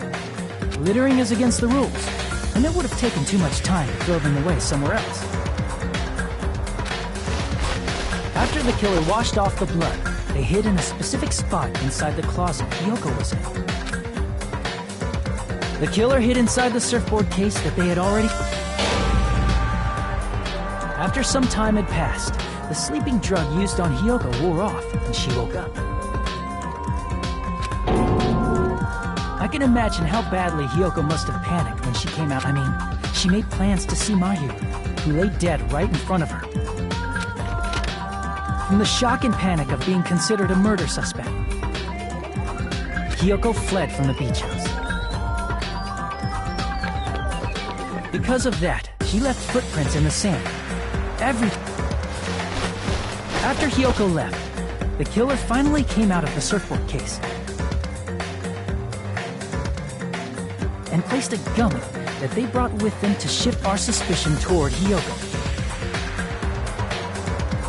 Littering is against the rules, and it would have taken too much time to throw them away somewhere else. After the killer washed off the blood, they hid in a specific spot inside the closet Hyoko was in. The killer hid inside the surfboard case that they had already... After some time had passed, the sleeping drug used on Hyoko wore off, and she woke up. I can imagine how badly Hyoko must have panicked when she came out. I mean, she made plans to see Mahiru, who lay dead right in front of her. From the shock and panic of being considered a murder suspect, Hyoko fled from the beach house. Because of that, she left footprints in the sand. After Hiyoko left, the killer finally came out of the surfboard case and placed a gummy that they brought with them to shift our suspicion toward Hiyoko.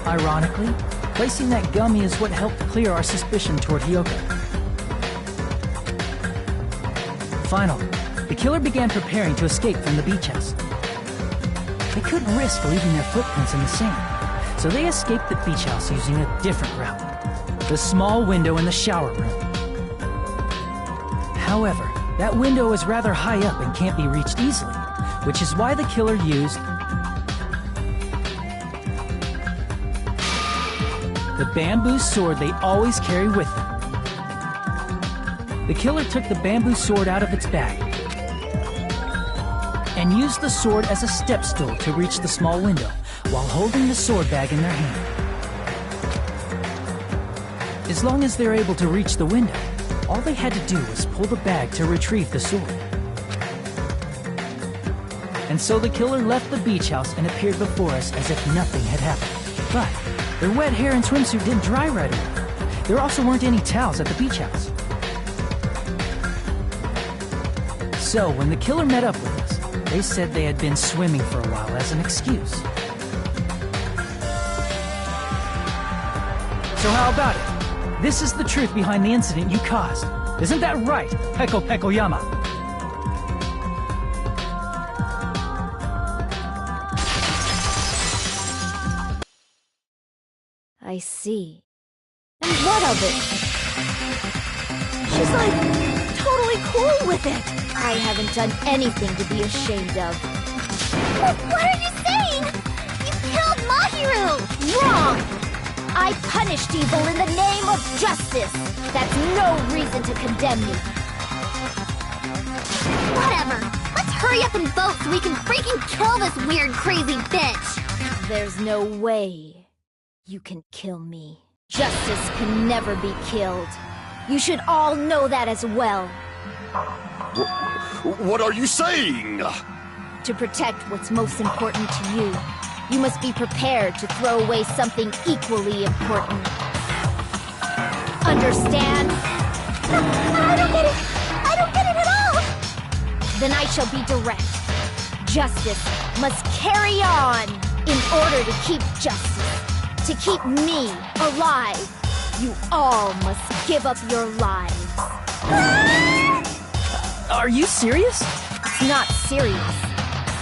Ironically, placing that gummy is what helped clear our suspicion toward Hiyoko. Finally, the killer began preparing to escape from the beach house. They couldn't risk leaving their footprints in the sand, so they escaped the beach house using a different route, the small window in the shower room. However, that window is rather high up and can't be reached easily, which is why the killer used the bamboo sword they always carry with them. The killer took the bamboo sword out of its bag and used the sword as a step stool to reach the small window while holding the sword bag in their hand. As long as they're able to reach the window, all they had to do was pull the bag to retrieve the sword. And so the killer left the beach house and appeared before us as if nothing had happened. But their wet hair and swimsuit didn't dry right away. There also weren't any towels at the beach house. So when the killer met up with us, they said they had been swimming for a while as an excuse. So how about it? This is the truth behind the incident you caused. Isn't that right, Peko Pekoyama? I see. And what of it? She's like, totally cool with it. I haven't done anything to be ashamed of. What are you saying? You killed Mahiru! Wrong! I punished evil in the name of justice. That's no reason to condemn me. Whatever. Let's hurry up and vote so we can freaking kill this weird, crazy bitch. There's no way you can kill me. Justice can never be killed. You should all know that as well. What are you saying? To protect what's most important to you, you must be prepared to throw away something equally important. Understand? I don't get it! I don't get it at all! Then I shall be direct. Justice must carry on. In order to keep justice, to keep me alive, you all must give up your lives. Are you serious? It's not serious.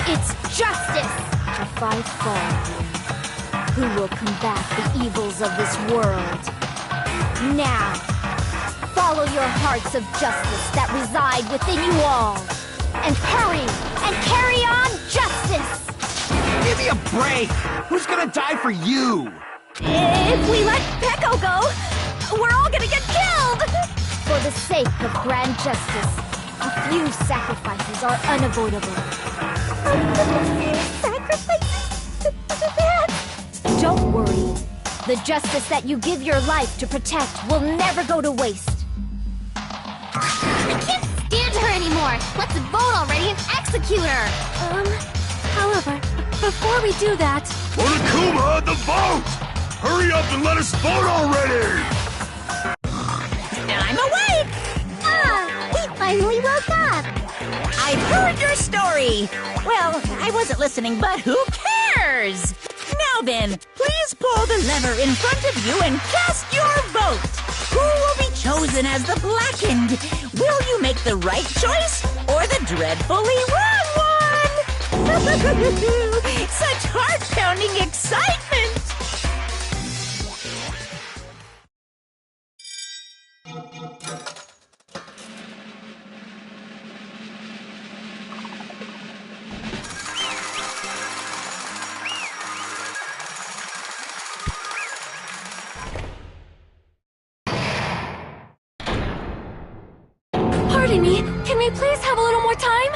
It's justice! If I fall, who will combat the evils of this world? Now, follow your hearts of justice that reside within you all. And hurry and carry on justice! Give me a break! Who's gonna die for you? If we let Peko go, we're all gonna get killed! For the sake of grand justice, a few sacrifices are unavoidable. Sacrifices? Don't worry. The justice that you give your life to protect will never go to waste. I can't stand her anymore! Let's vote already and execute her! However, before we do that... Onokuma, the vote! Hurry up and let us vote already! I'm awake! We finally woke up! I've heard your story! Well, I wasn't listening, but who cares? Now then, please pull the lever in front of you and cast your vote! Who will be chosen as the blackened? Will you make the right choice or the dreadfully wrong one? Such heart-pounding excitement! Pardon me, can we please have a little more time?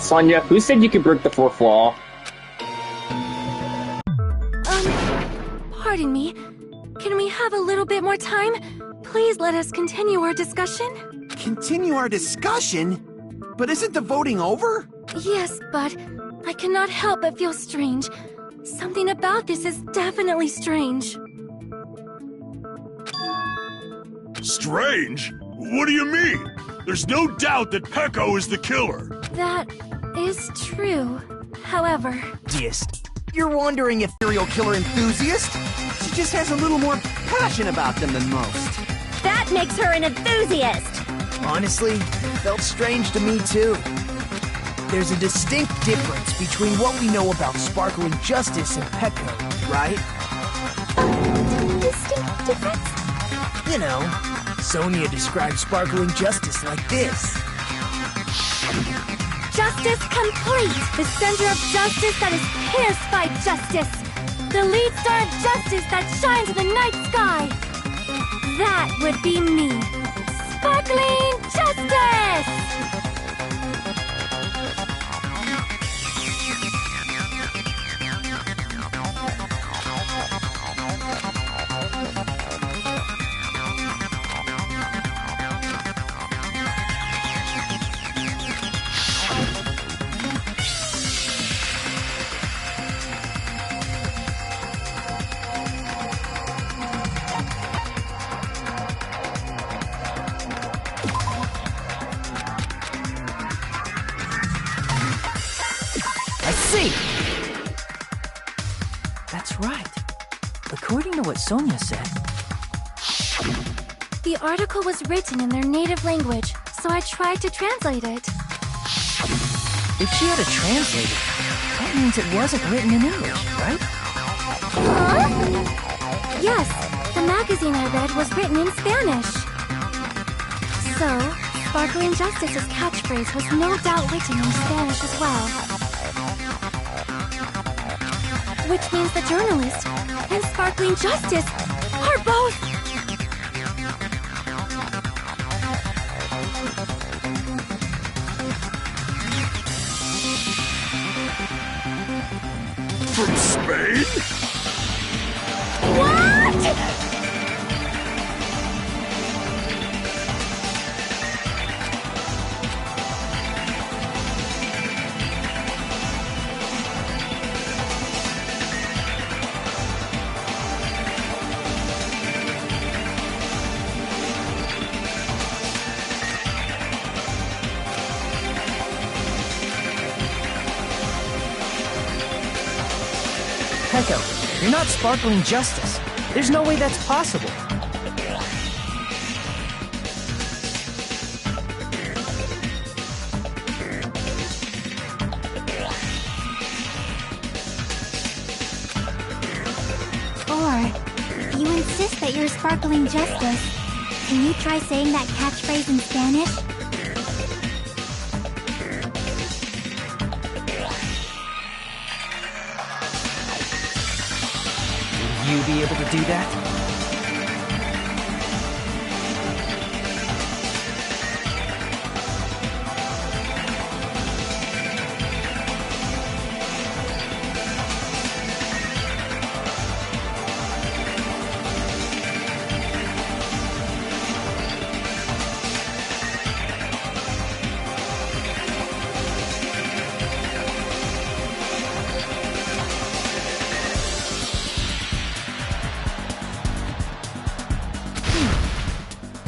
Sonia, who said you could break the fourth wall? Pardon me. Can we have a little bit more time? Please let us continue our discussion. Continue our discussion? But isn't the voting over? Yes, but I cannot help but feel strange. Something about this is definitely strange. Strange? What do you mean? There's no doubt that Peko is the killer. That is true. However... Deist, you're wondering if serial killer enthusiast? She just has a little more passion about them than most. That makes her an enthusiast! honestly, felt strange to me too. There's a distinct difference between what we know about Sparkling Justice and Peko, right? Distinct difference? You know, Sonia describes Sparkling Justice like this. Justice complete! The center of justice that is pierced by justice! The lead star of justice that shines in the night sky! That would be me! Sparkling Justice! That's right. According to what Sonia said. The article was written in their native language, so I tried to translate it. If she had a translator, that means it wasn't written in English, right? Huh? Yes, the magazine I read was written in Spanish. So, Sparkling Justice's catchphrase was no doubt written in Spanish as well. Which means the journalist and Sparkling Justice are both... From Spain? What?! Peko, you're not Sparkling Justice. There's no way that's possible. Or, if you insist that you're Sparkling Justice, can you try saying that catchphrase in Spanish? Will you be able to do that?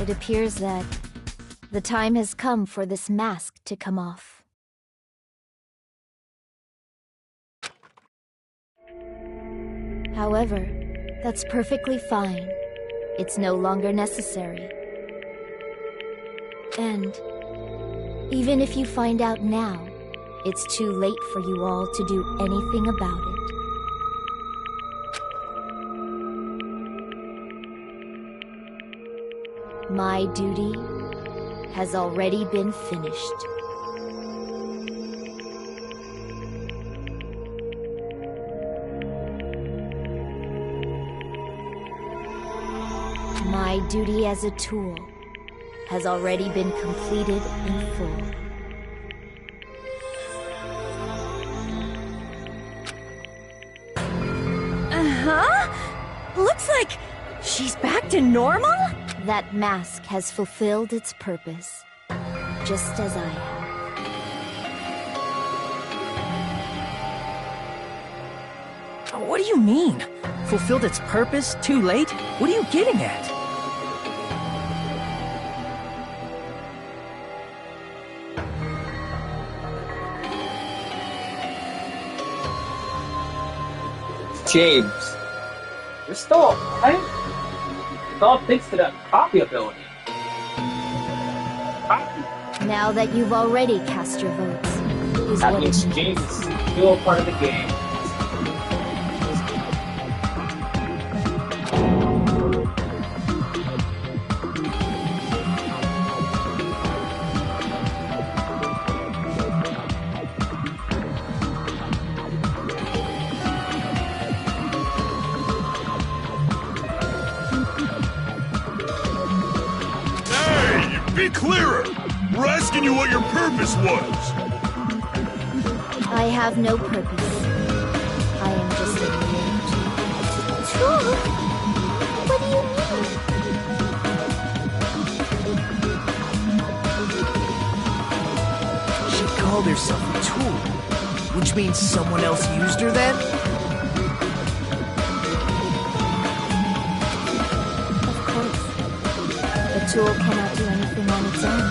It appears that the time has come for this mask to come off. However, that's perfectly fine. It's no longer necessary. And even if you find out now, it's too late for you all to do anything about it. My duty has already been finished. My duty as a tool has already been completed in full. Huh? Looks like she's back to normal? That mask has fulfilled its purpose, just as I have. What do you mean? Fulfilled its purpose? Too late? What are you getting at? James, you're still alive? It's all thanks to that copy ability. Now that you've already cast your votes, is That what means it James is still a part of the game. Be clearer! We're asking you what your purpose was! I have no purpose. I am just a Tool? What do you mean? She called herself a tool, which means someone else used her then? Of course. A tool cannot do anything on its own.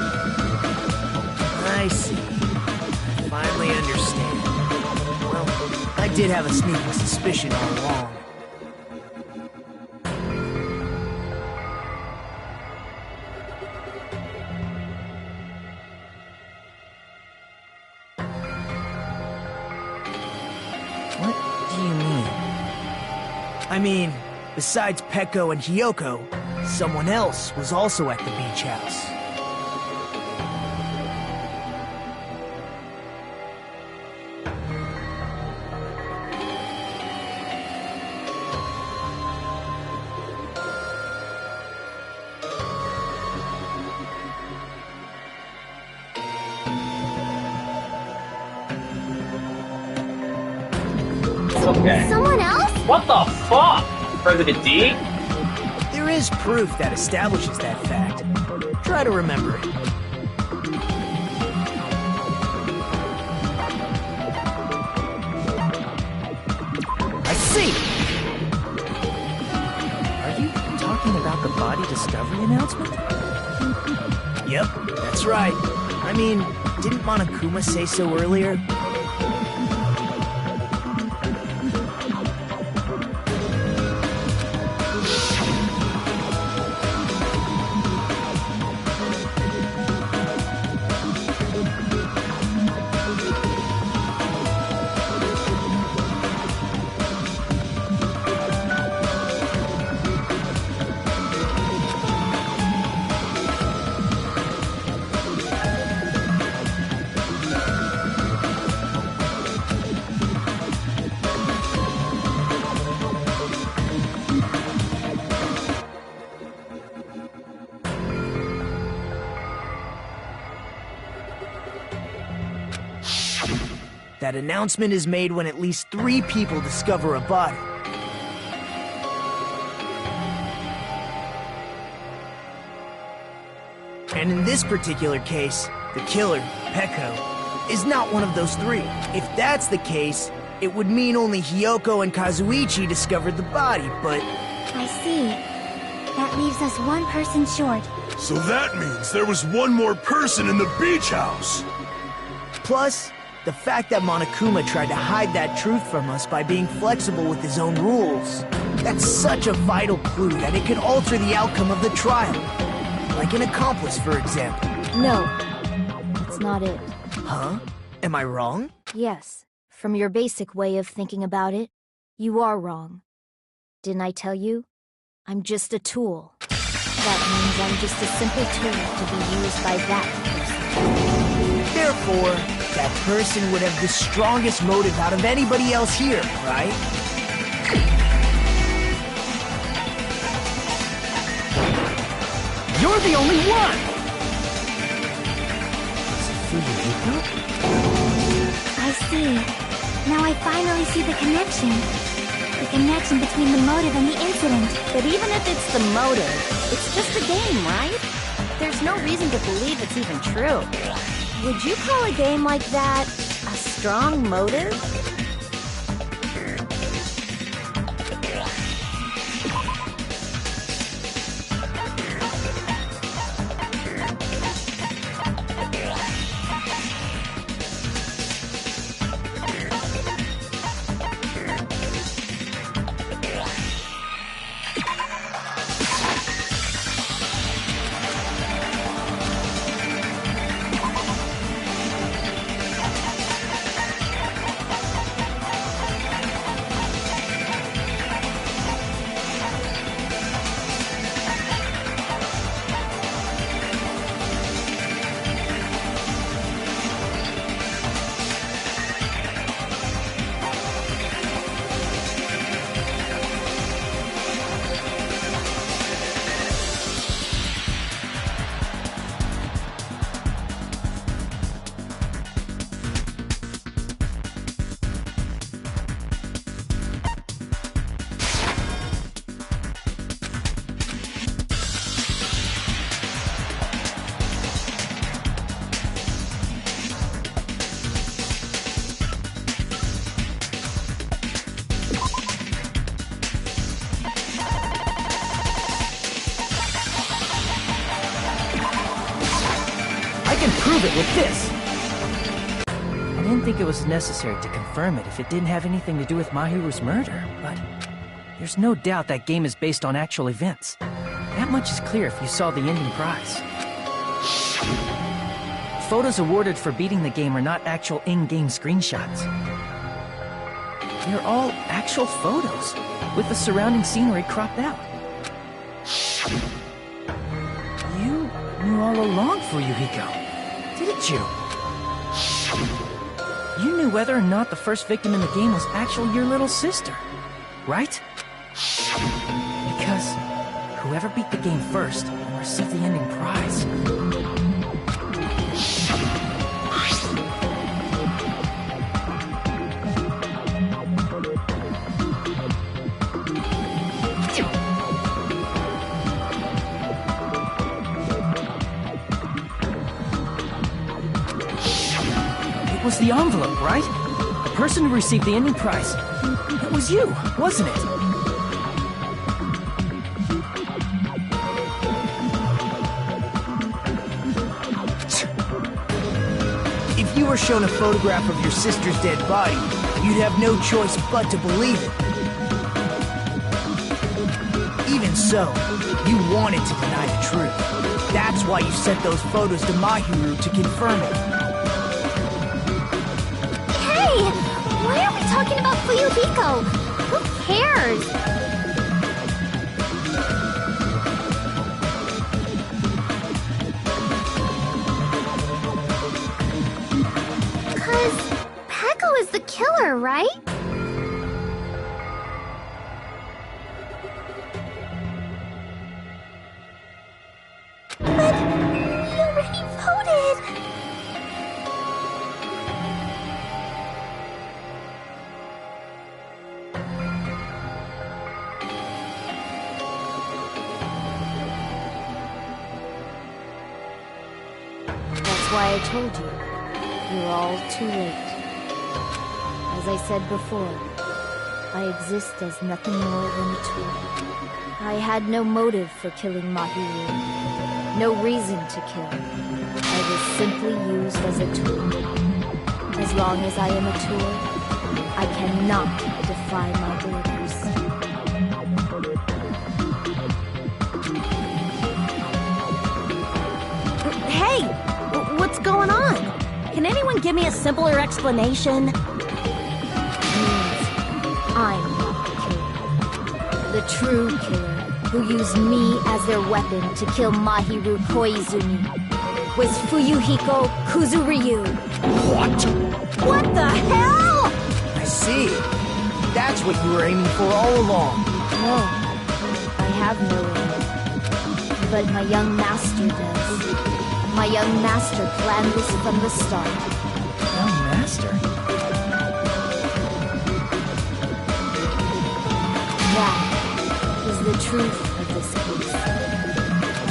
I see. I finally understand. Well, I did have a sneaking suspicion all along. What do you mean? I mean, besides Peko and Hiyoko, someone else was also at the beach house. Okay. Someone else? What the fuck? President D? There is proof that establishes that fact. Try to remember it. I see! Are you talking about the body discovery announcement? Yep, that's right. I mean, didn't Monokuma say so earlier? That announcement is made when at least 3 people discover a body. And in this particular case, the killer, Peko, is not one of those 3. If that's the case, it would mean only Hiyoko and Kazuichi discovered the body, but... I see. That leaves us one person short. So that means there was one more person in the beach house! Plus, the fact that Monokuma tried to hide that truth from us by being flexible with his own rules. That's such a vital clue that it could alter the outcome of the trial. Like an accomplice, for example. No, that's not it. Huh? Am I wrong? Yes, from your basic way of thinking about it, you are wrong. Didn't I tell you? I'm just a tool. That means I'm just a simple tool to be used by that person. Therefore, that person would have the strongest motive out of anybody else here, right? You're the only one! I see. Now I finally see the connection. the connection between the motive and the incident. But even if it's the motive, it's just a game, right? There's no reason to believe it's even true. Would you call a game like that a strong motive? Prove it with this! I didn't think it was necessary to confirm it if it didn't have anything to do with Mahiru's murder, but there's no doubt that game is based on actual events. That much is clear if you saw the ending prize. Photos awarded for beating the game are not actual in-game screenshots. They're all actual photos, with the surrounding scenery cropped out. You knew all along, Fuyuhiko. Didn't you? You knew whether or not the first victim in the game was actually your little sister, right? Because whoever beat the game first will receive the ending prize. It was the envelope, right? The person who received the ending prize. It was you, wasn't it? If you were shown a photograph of your sister's dead body, you'd have no choice but to believe it. Even so, you wanted to deny the truth. That's why you sent those photos to Mahiru to confirm it. Why are we talking about Fuyuhiko? Who cares? Because Peko is the killer, right? But he already voted. Why I told you, you're all too late. As I said before, I exist as nothing more than a tool. I had no motive for killing Mahiru, no reason to kill. I was simply used as a tool. As long as I am a tool, I cannot defy my orders. Hey! What's going on? Can anyone give me a simpler explanation? I'm not the killer. The true killer, who used me as their weapon to kill Mahiru Koizumi, was Fuyuhiko Kuzuryu. What? What the hell? I see. That's what you were aiming for all along. No, I have no aim. But my young master does. My young master planned this from the start. Young master? That is the truth of this case.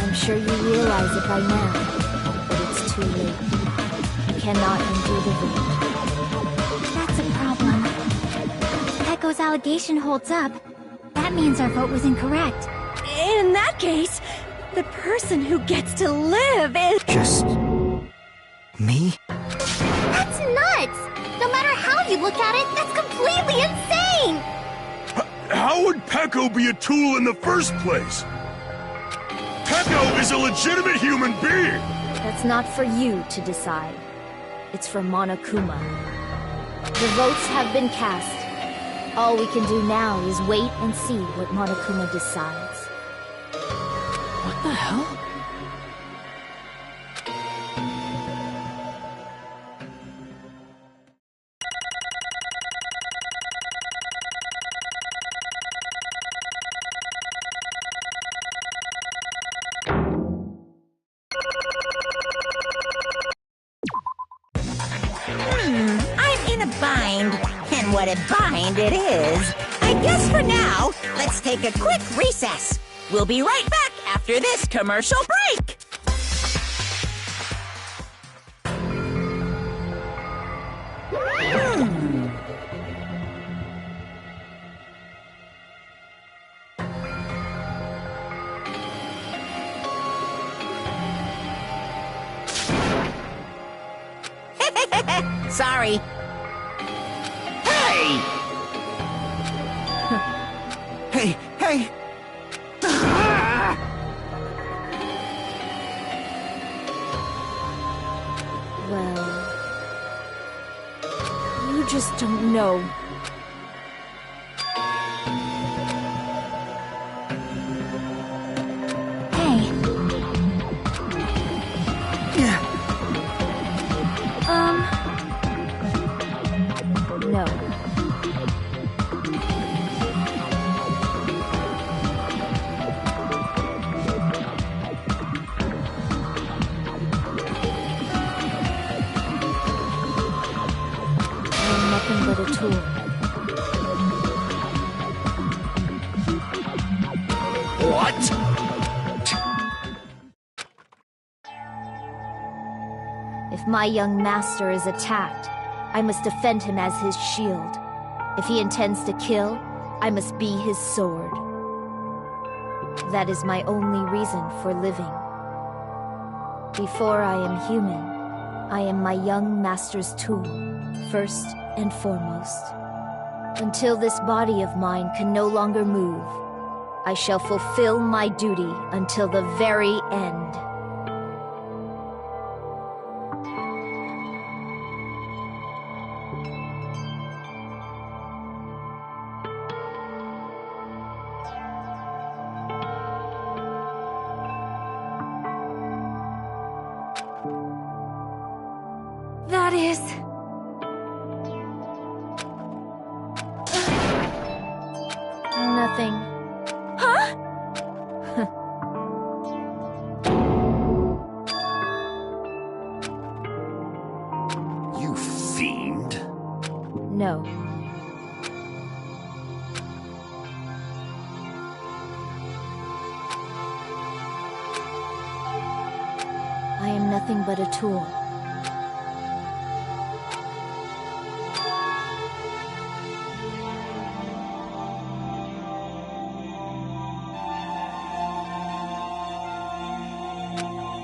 I'm sure you realize it by now, but it's too late. You cannot undo the vote. That's a problem. If Pecco's allegation holds up, that means our vote was incorrect. In that case, the person who gets to live is... Just... me? That's nuts! No matter how you look at it, that's completely insane! How would Pecco be a tool in the first place? Pecco is a legitimate human being! That's not for you to decide. It's for Monokuma. The votes have been cast. All we can do now is wait and see what Monokuma decides. What the hell? I'm in a bind. And what a bind it is. I guess for now, let's take a quick recess. We'll be right back after this commercial break. Sorry. Hey! Hey, hey! Well... you just don't know. Hey, No. I'm nothing but a tool. What? If my young master is attacked, I must defend him as his shield. If he intends to kill, I must be his sword. That is my only reason for living. Before I am human, I am my young master's tool, first and foremost. Until this body of mine can no longer move, I shall fulfill my duty until the very end. That is... Nothing. Huh? You fiend. No. I am nothing but a tool.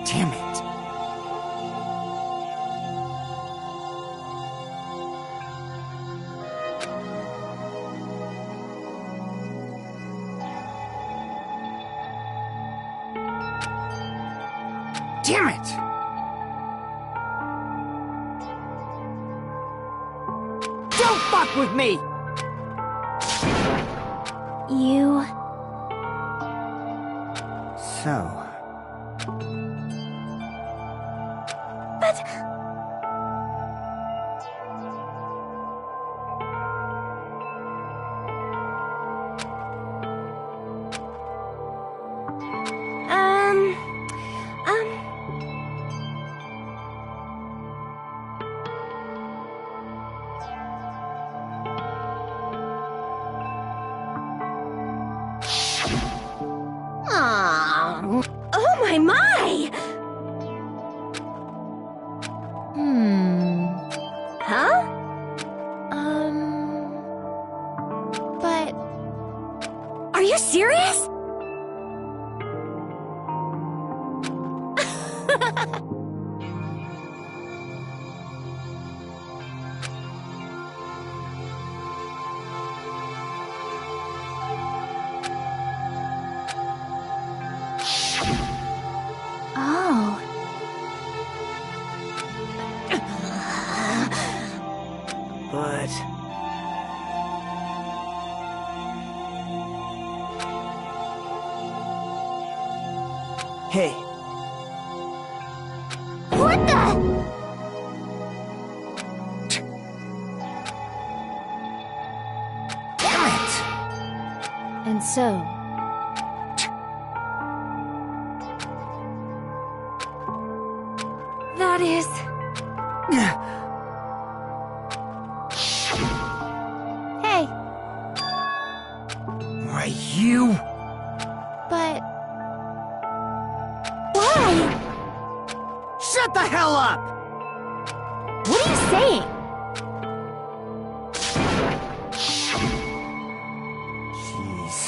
Damn it. Damn it! Don't fuck with me! you... So... But... My! Huh? But... Are you serious? Oh. But... Hey. What the? Damn it! And so... That is... Hey, Why, you... but... Why? Shut the hell up! What are you saying? Jeez.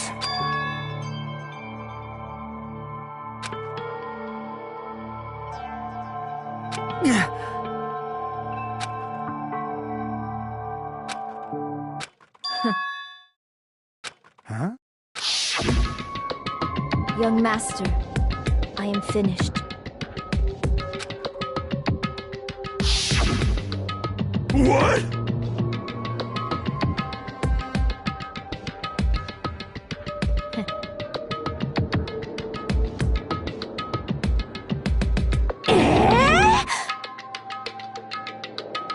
Huh? Young master, I am finished. What?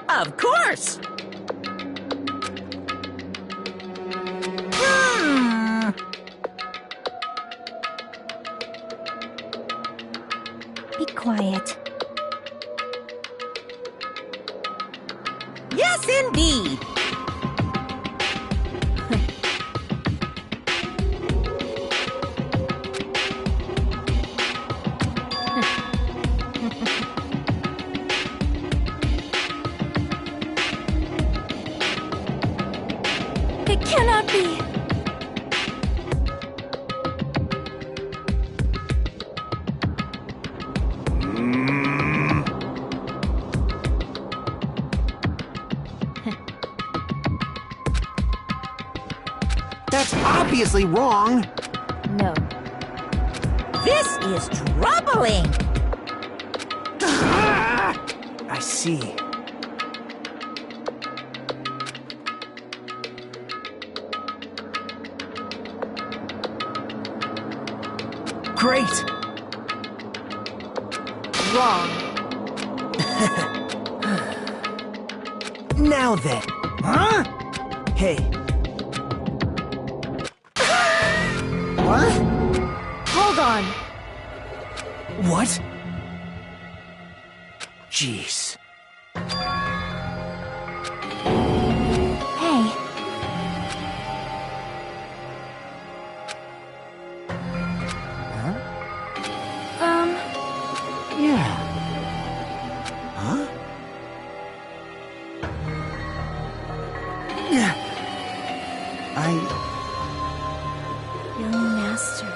Of course! Be quiet. Yes, indeed! It cannot be! That's obviously wrong. No. This is troubling! I see. Great! Wrong. Now then. Huh? Hey. What? Hold on. What? Jeez. Hey. Yeah. Huh? Yeah. Young master.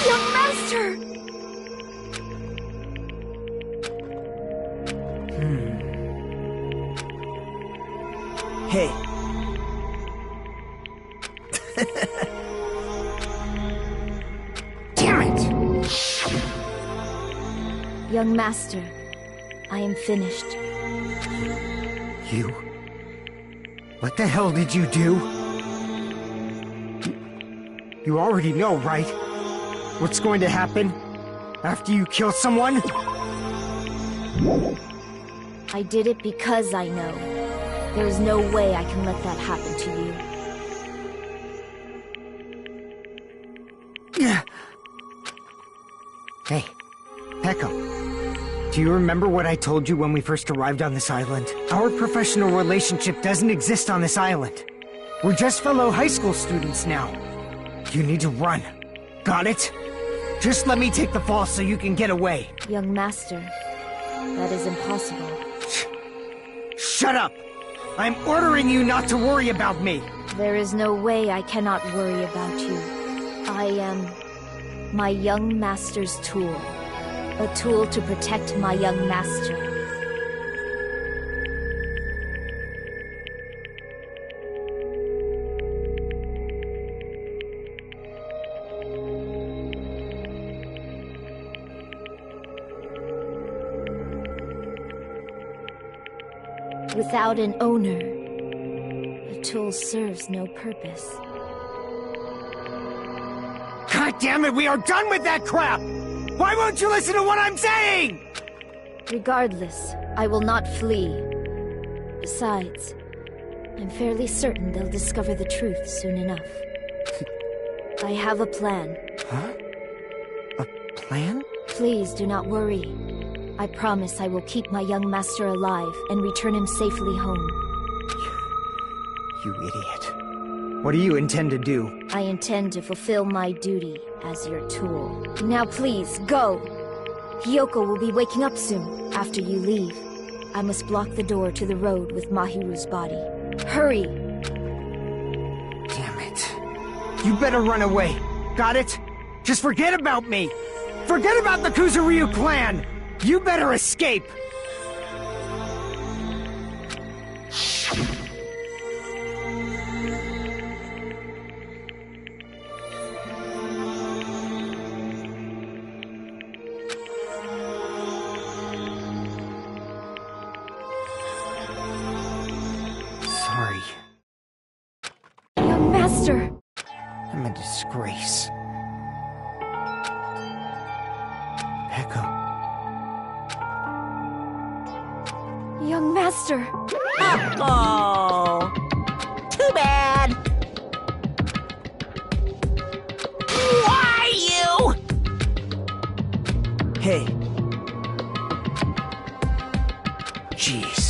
Young master! Hey. Damn it! Young master, I am finished. You? What the hell did you do? You already know, right? What's going to happen after you kill someone? I did it because I know. There is no way I can let that happen to you. Hey, Peko. Do you remember what I told you when we first arrived on this island? Our professional relationship doesn't exist on this island. We're just fellow high school students now. You need to run. Got it? Just let me take the fall so you can get away. Young master, that is impossible. Shut up! I'm ordering you not to worry about me! There is no way I cannot worry about you. I am my young master's tool. A tool to protect my young master. Without an owner, a tool serves no purpose. God damn it, we are done with that crap! Why won't you listen to what I'm saying? Regardless, I will not flee. Besides, I'm fairly certain they'll discover the truth soon enough. I have a plan. Huh? A plan? Please do not worry. I promise I will keep my young master alive and return him safely home. You idiot. What do you intend to do? I intend to fulfill my duty as your tool. Now please, go! Hiyoko will be waking up soon, after you leave. I must block the door to the road with Mahiru's body. Hurry! Damn it. You better run away. Got it? Just forget about me! Forget about the Kuzuryu clan! You better escape! Sorry. Young master! I'm a disgrace. Peko. Young master! Oh, too bad. Why you? Hey. Jeez.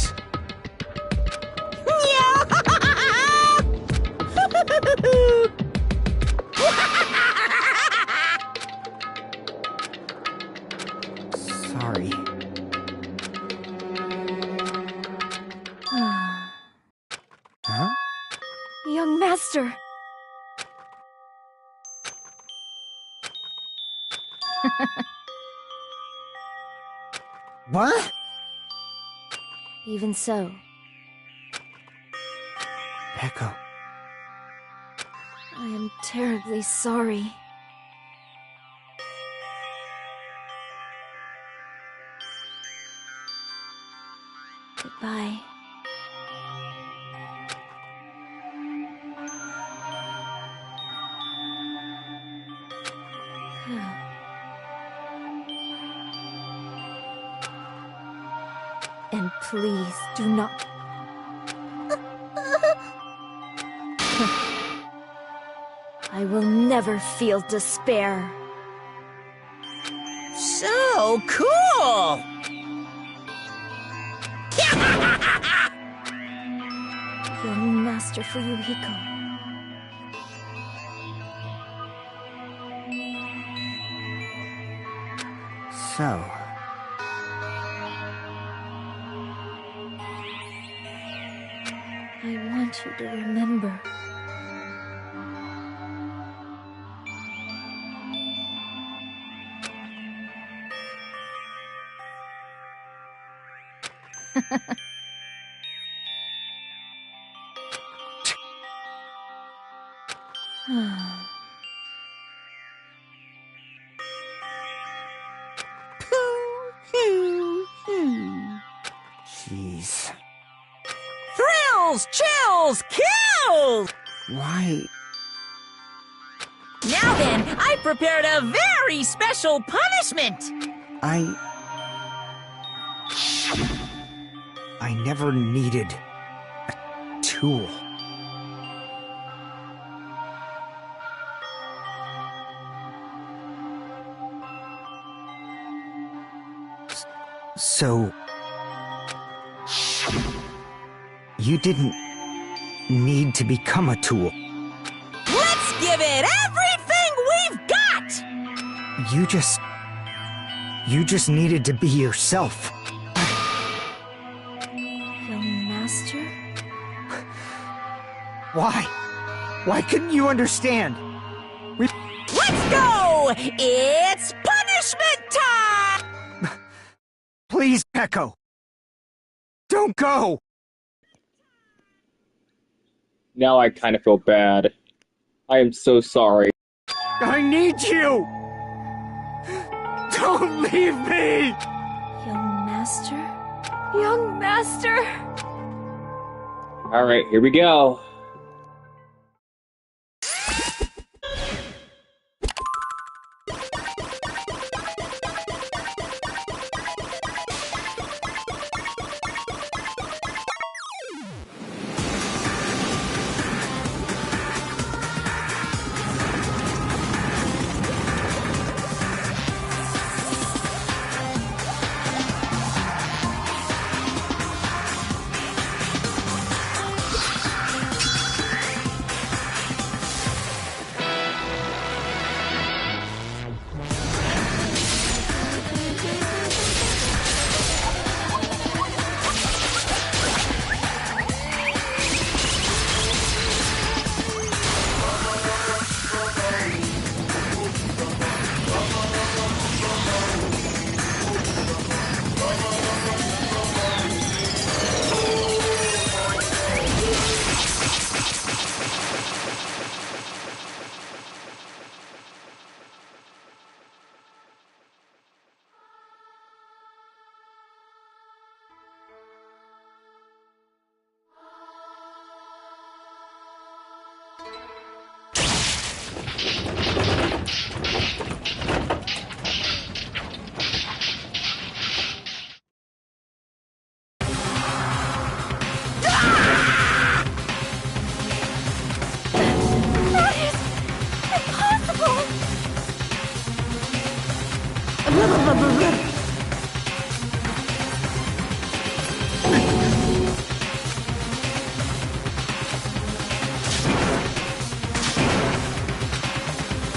Sorry. Huh? Young master! What? Even so. Peko. I am terribly sorry. Goodbye. And please do not... I will never feel despair. So cool! Young Master Fuyuhiko. So... I want you to remember. Jeez. Thrills, chills, kills! Why? Now then, I prepared a very special punishment. I never needed a tool. So... you didn't need to become a tool. Let's give it everything we've got! You just needed to be yourself. Young master? Why? Why couldn't you understand? Let's go! It's punishment time! Please, Echo. Don't go! Now I kind of feel bad. I am so sorry. I need you! Don't leave me! Young master? Young master! Alright, here we go.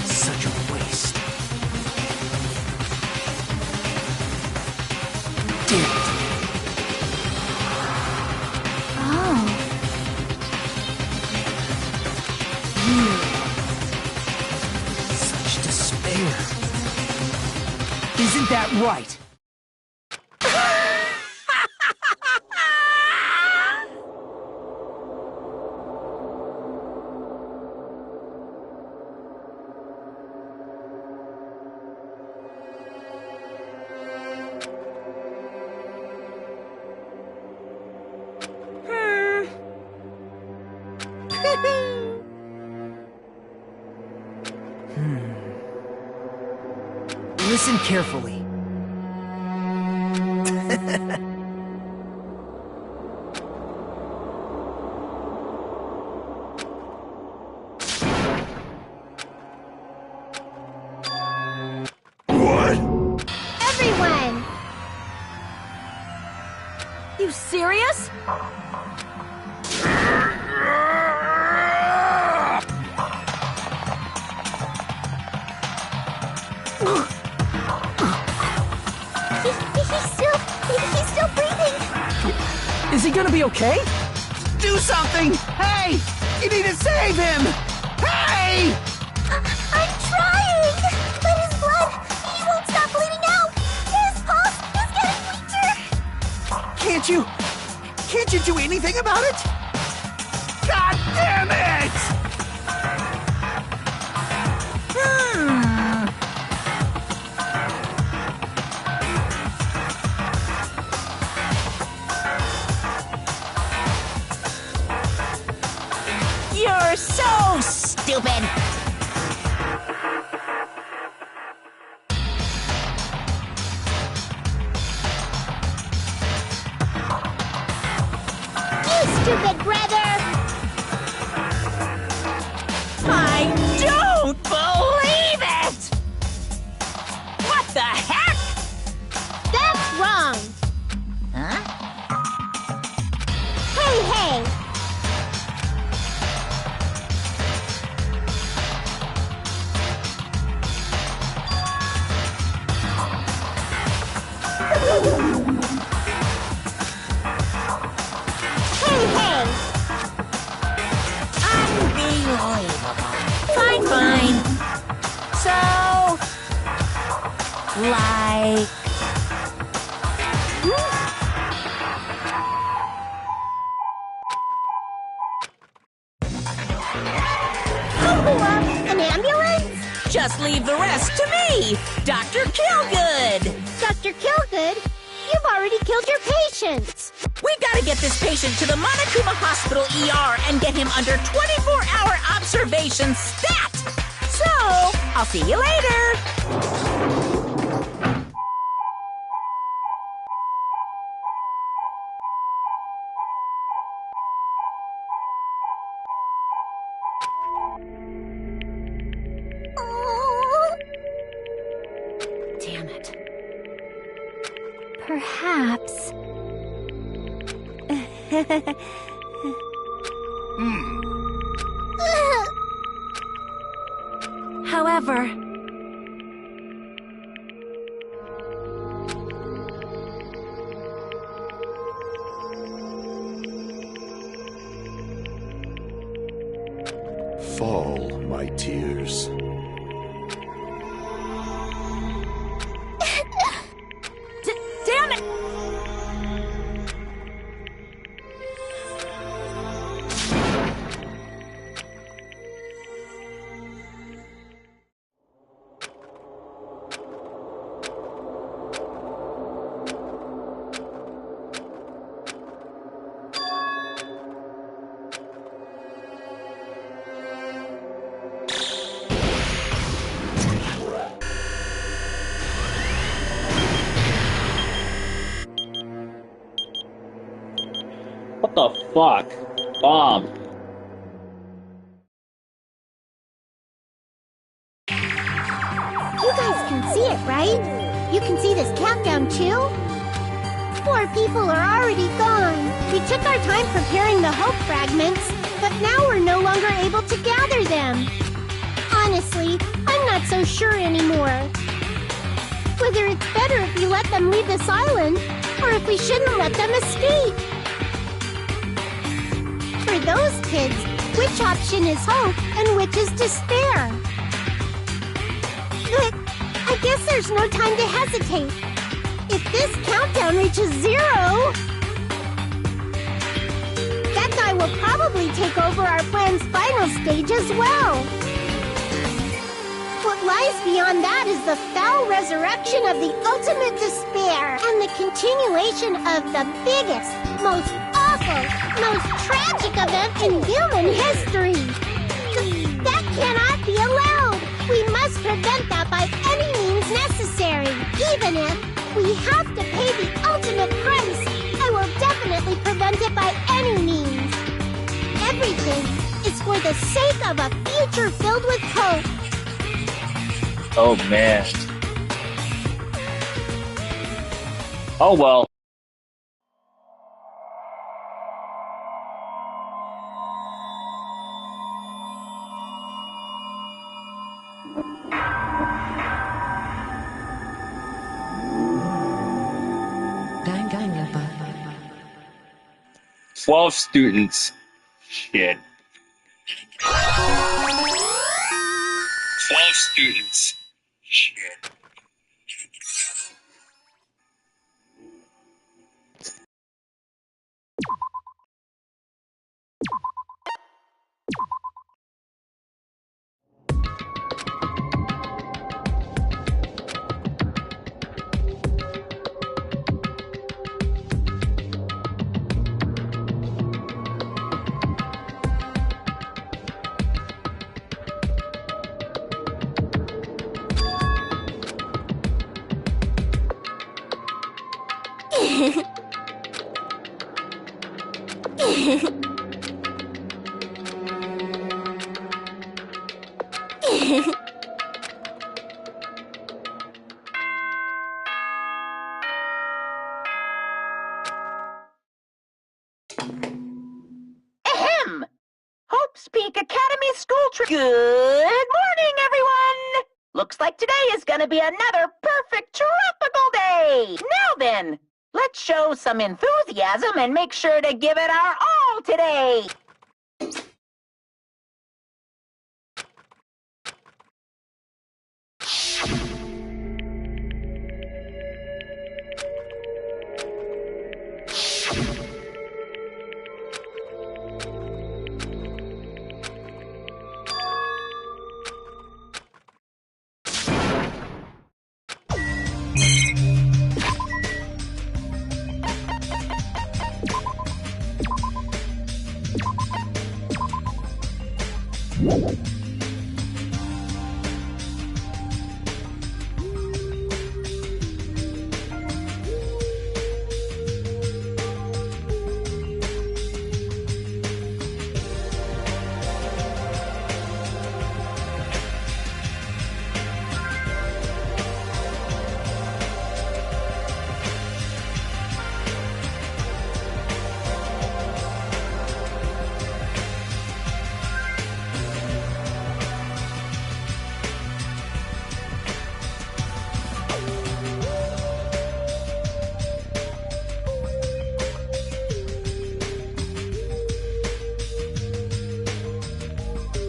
Such a waste. Damn it. Oh. Such despair. Isn't that right? Listen carefully. What? Everyone! You serious? He's still breathing. Is he gonna be okay? Do something! Hey! You need to save him! Hey! I'm trying! But his blood, he won't stop bleeding out! His pulse is getting weaker! Can't you do anything about it? God damn it! You're so stupid! stupid brother! I don't believe it! What the heck? That's wrong! Huh? Hey! Hey! Unbelievable. Fine. So, like... An ambulance? Just leave the rest to me, Dr. Killgood. Dr. Killgood? You've already killed your patients! We gotta get this patient to the Monokuma Hospital ER and get him under 24-hour observation stat! So, I'll see you later! Damn it. Perhaps. However, Fall, my tears. Damn it! What the fuck? Bomb. You guys can see it, right? You can see this countdown, too? 4 people are already gone. We took our time preparing the hope fragments, but now we're no longer able to gather them. Honestly, I'm not so sure anymore. Whether it's better if we let them leave this island, or if we shouldn't let them escape. For those kids, which option is hope and which is despair? But I guess there's no time to hesitate. If this countdown reaches 0, that guy will probably take over our plan's final stage as well. What lies beyond that is the foul resurrection of the ultimate despair and the continuation of the biggest, most awful, most tragic event in human history. That cannot be allowed. We must prevent that by any means necessary. Even if we have to pay the ultimate price, I will definitely prevent it by any means. Everything is for the sake of a future filled with hope. Oh man. Oh well. Danganronpa. 12 students. Shit. 12 students. Shit. Hehehe Good morning, everyone! Looks like today is gonna be another perfect tropical day! Now then, let's show some enthusiasm and make sure to give it our all today!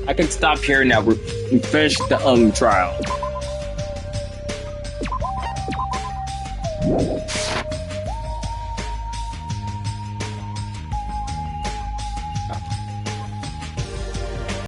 I can stop here now. We finished the trial.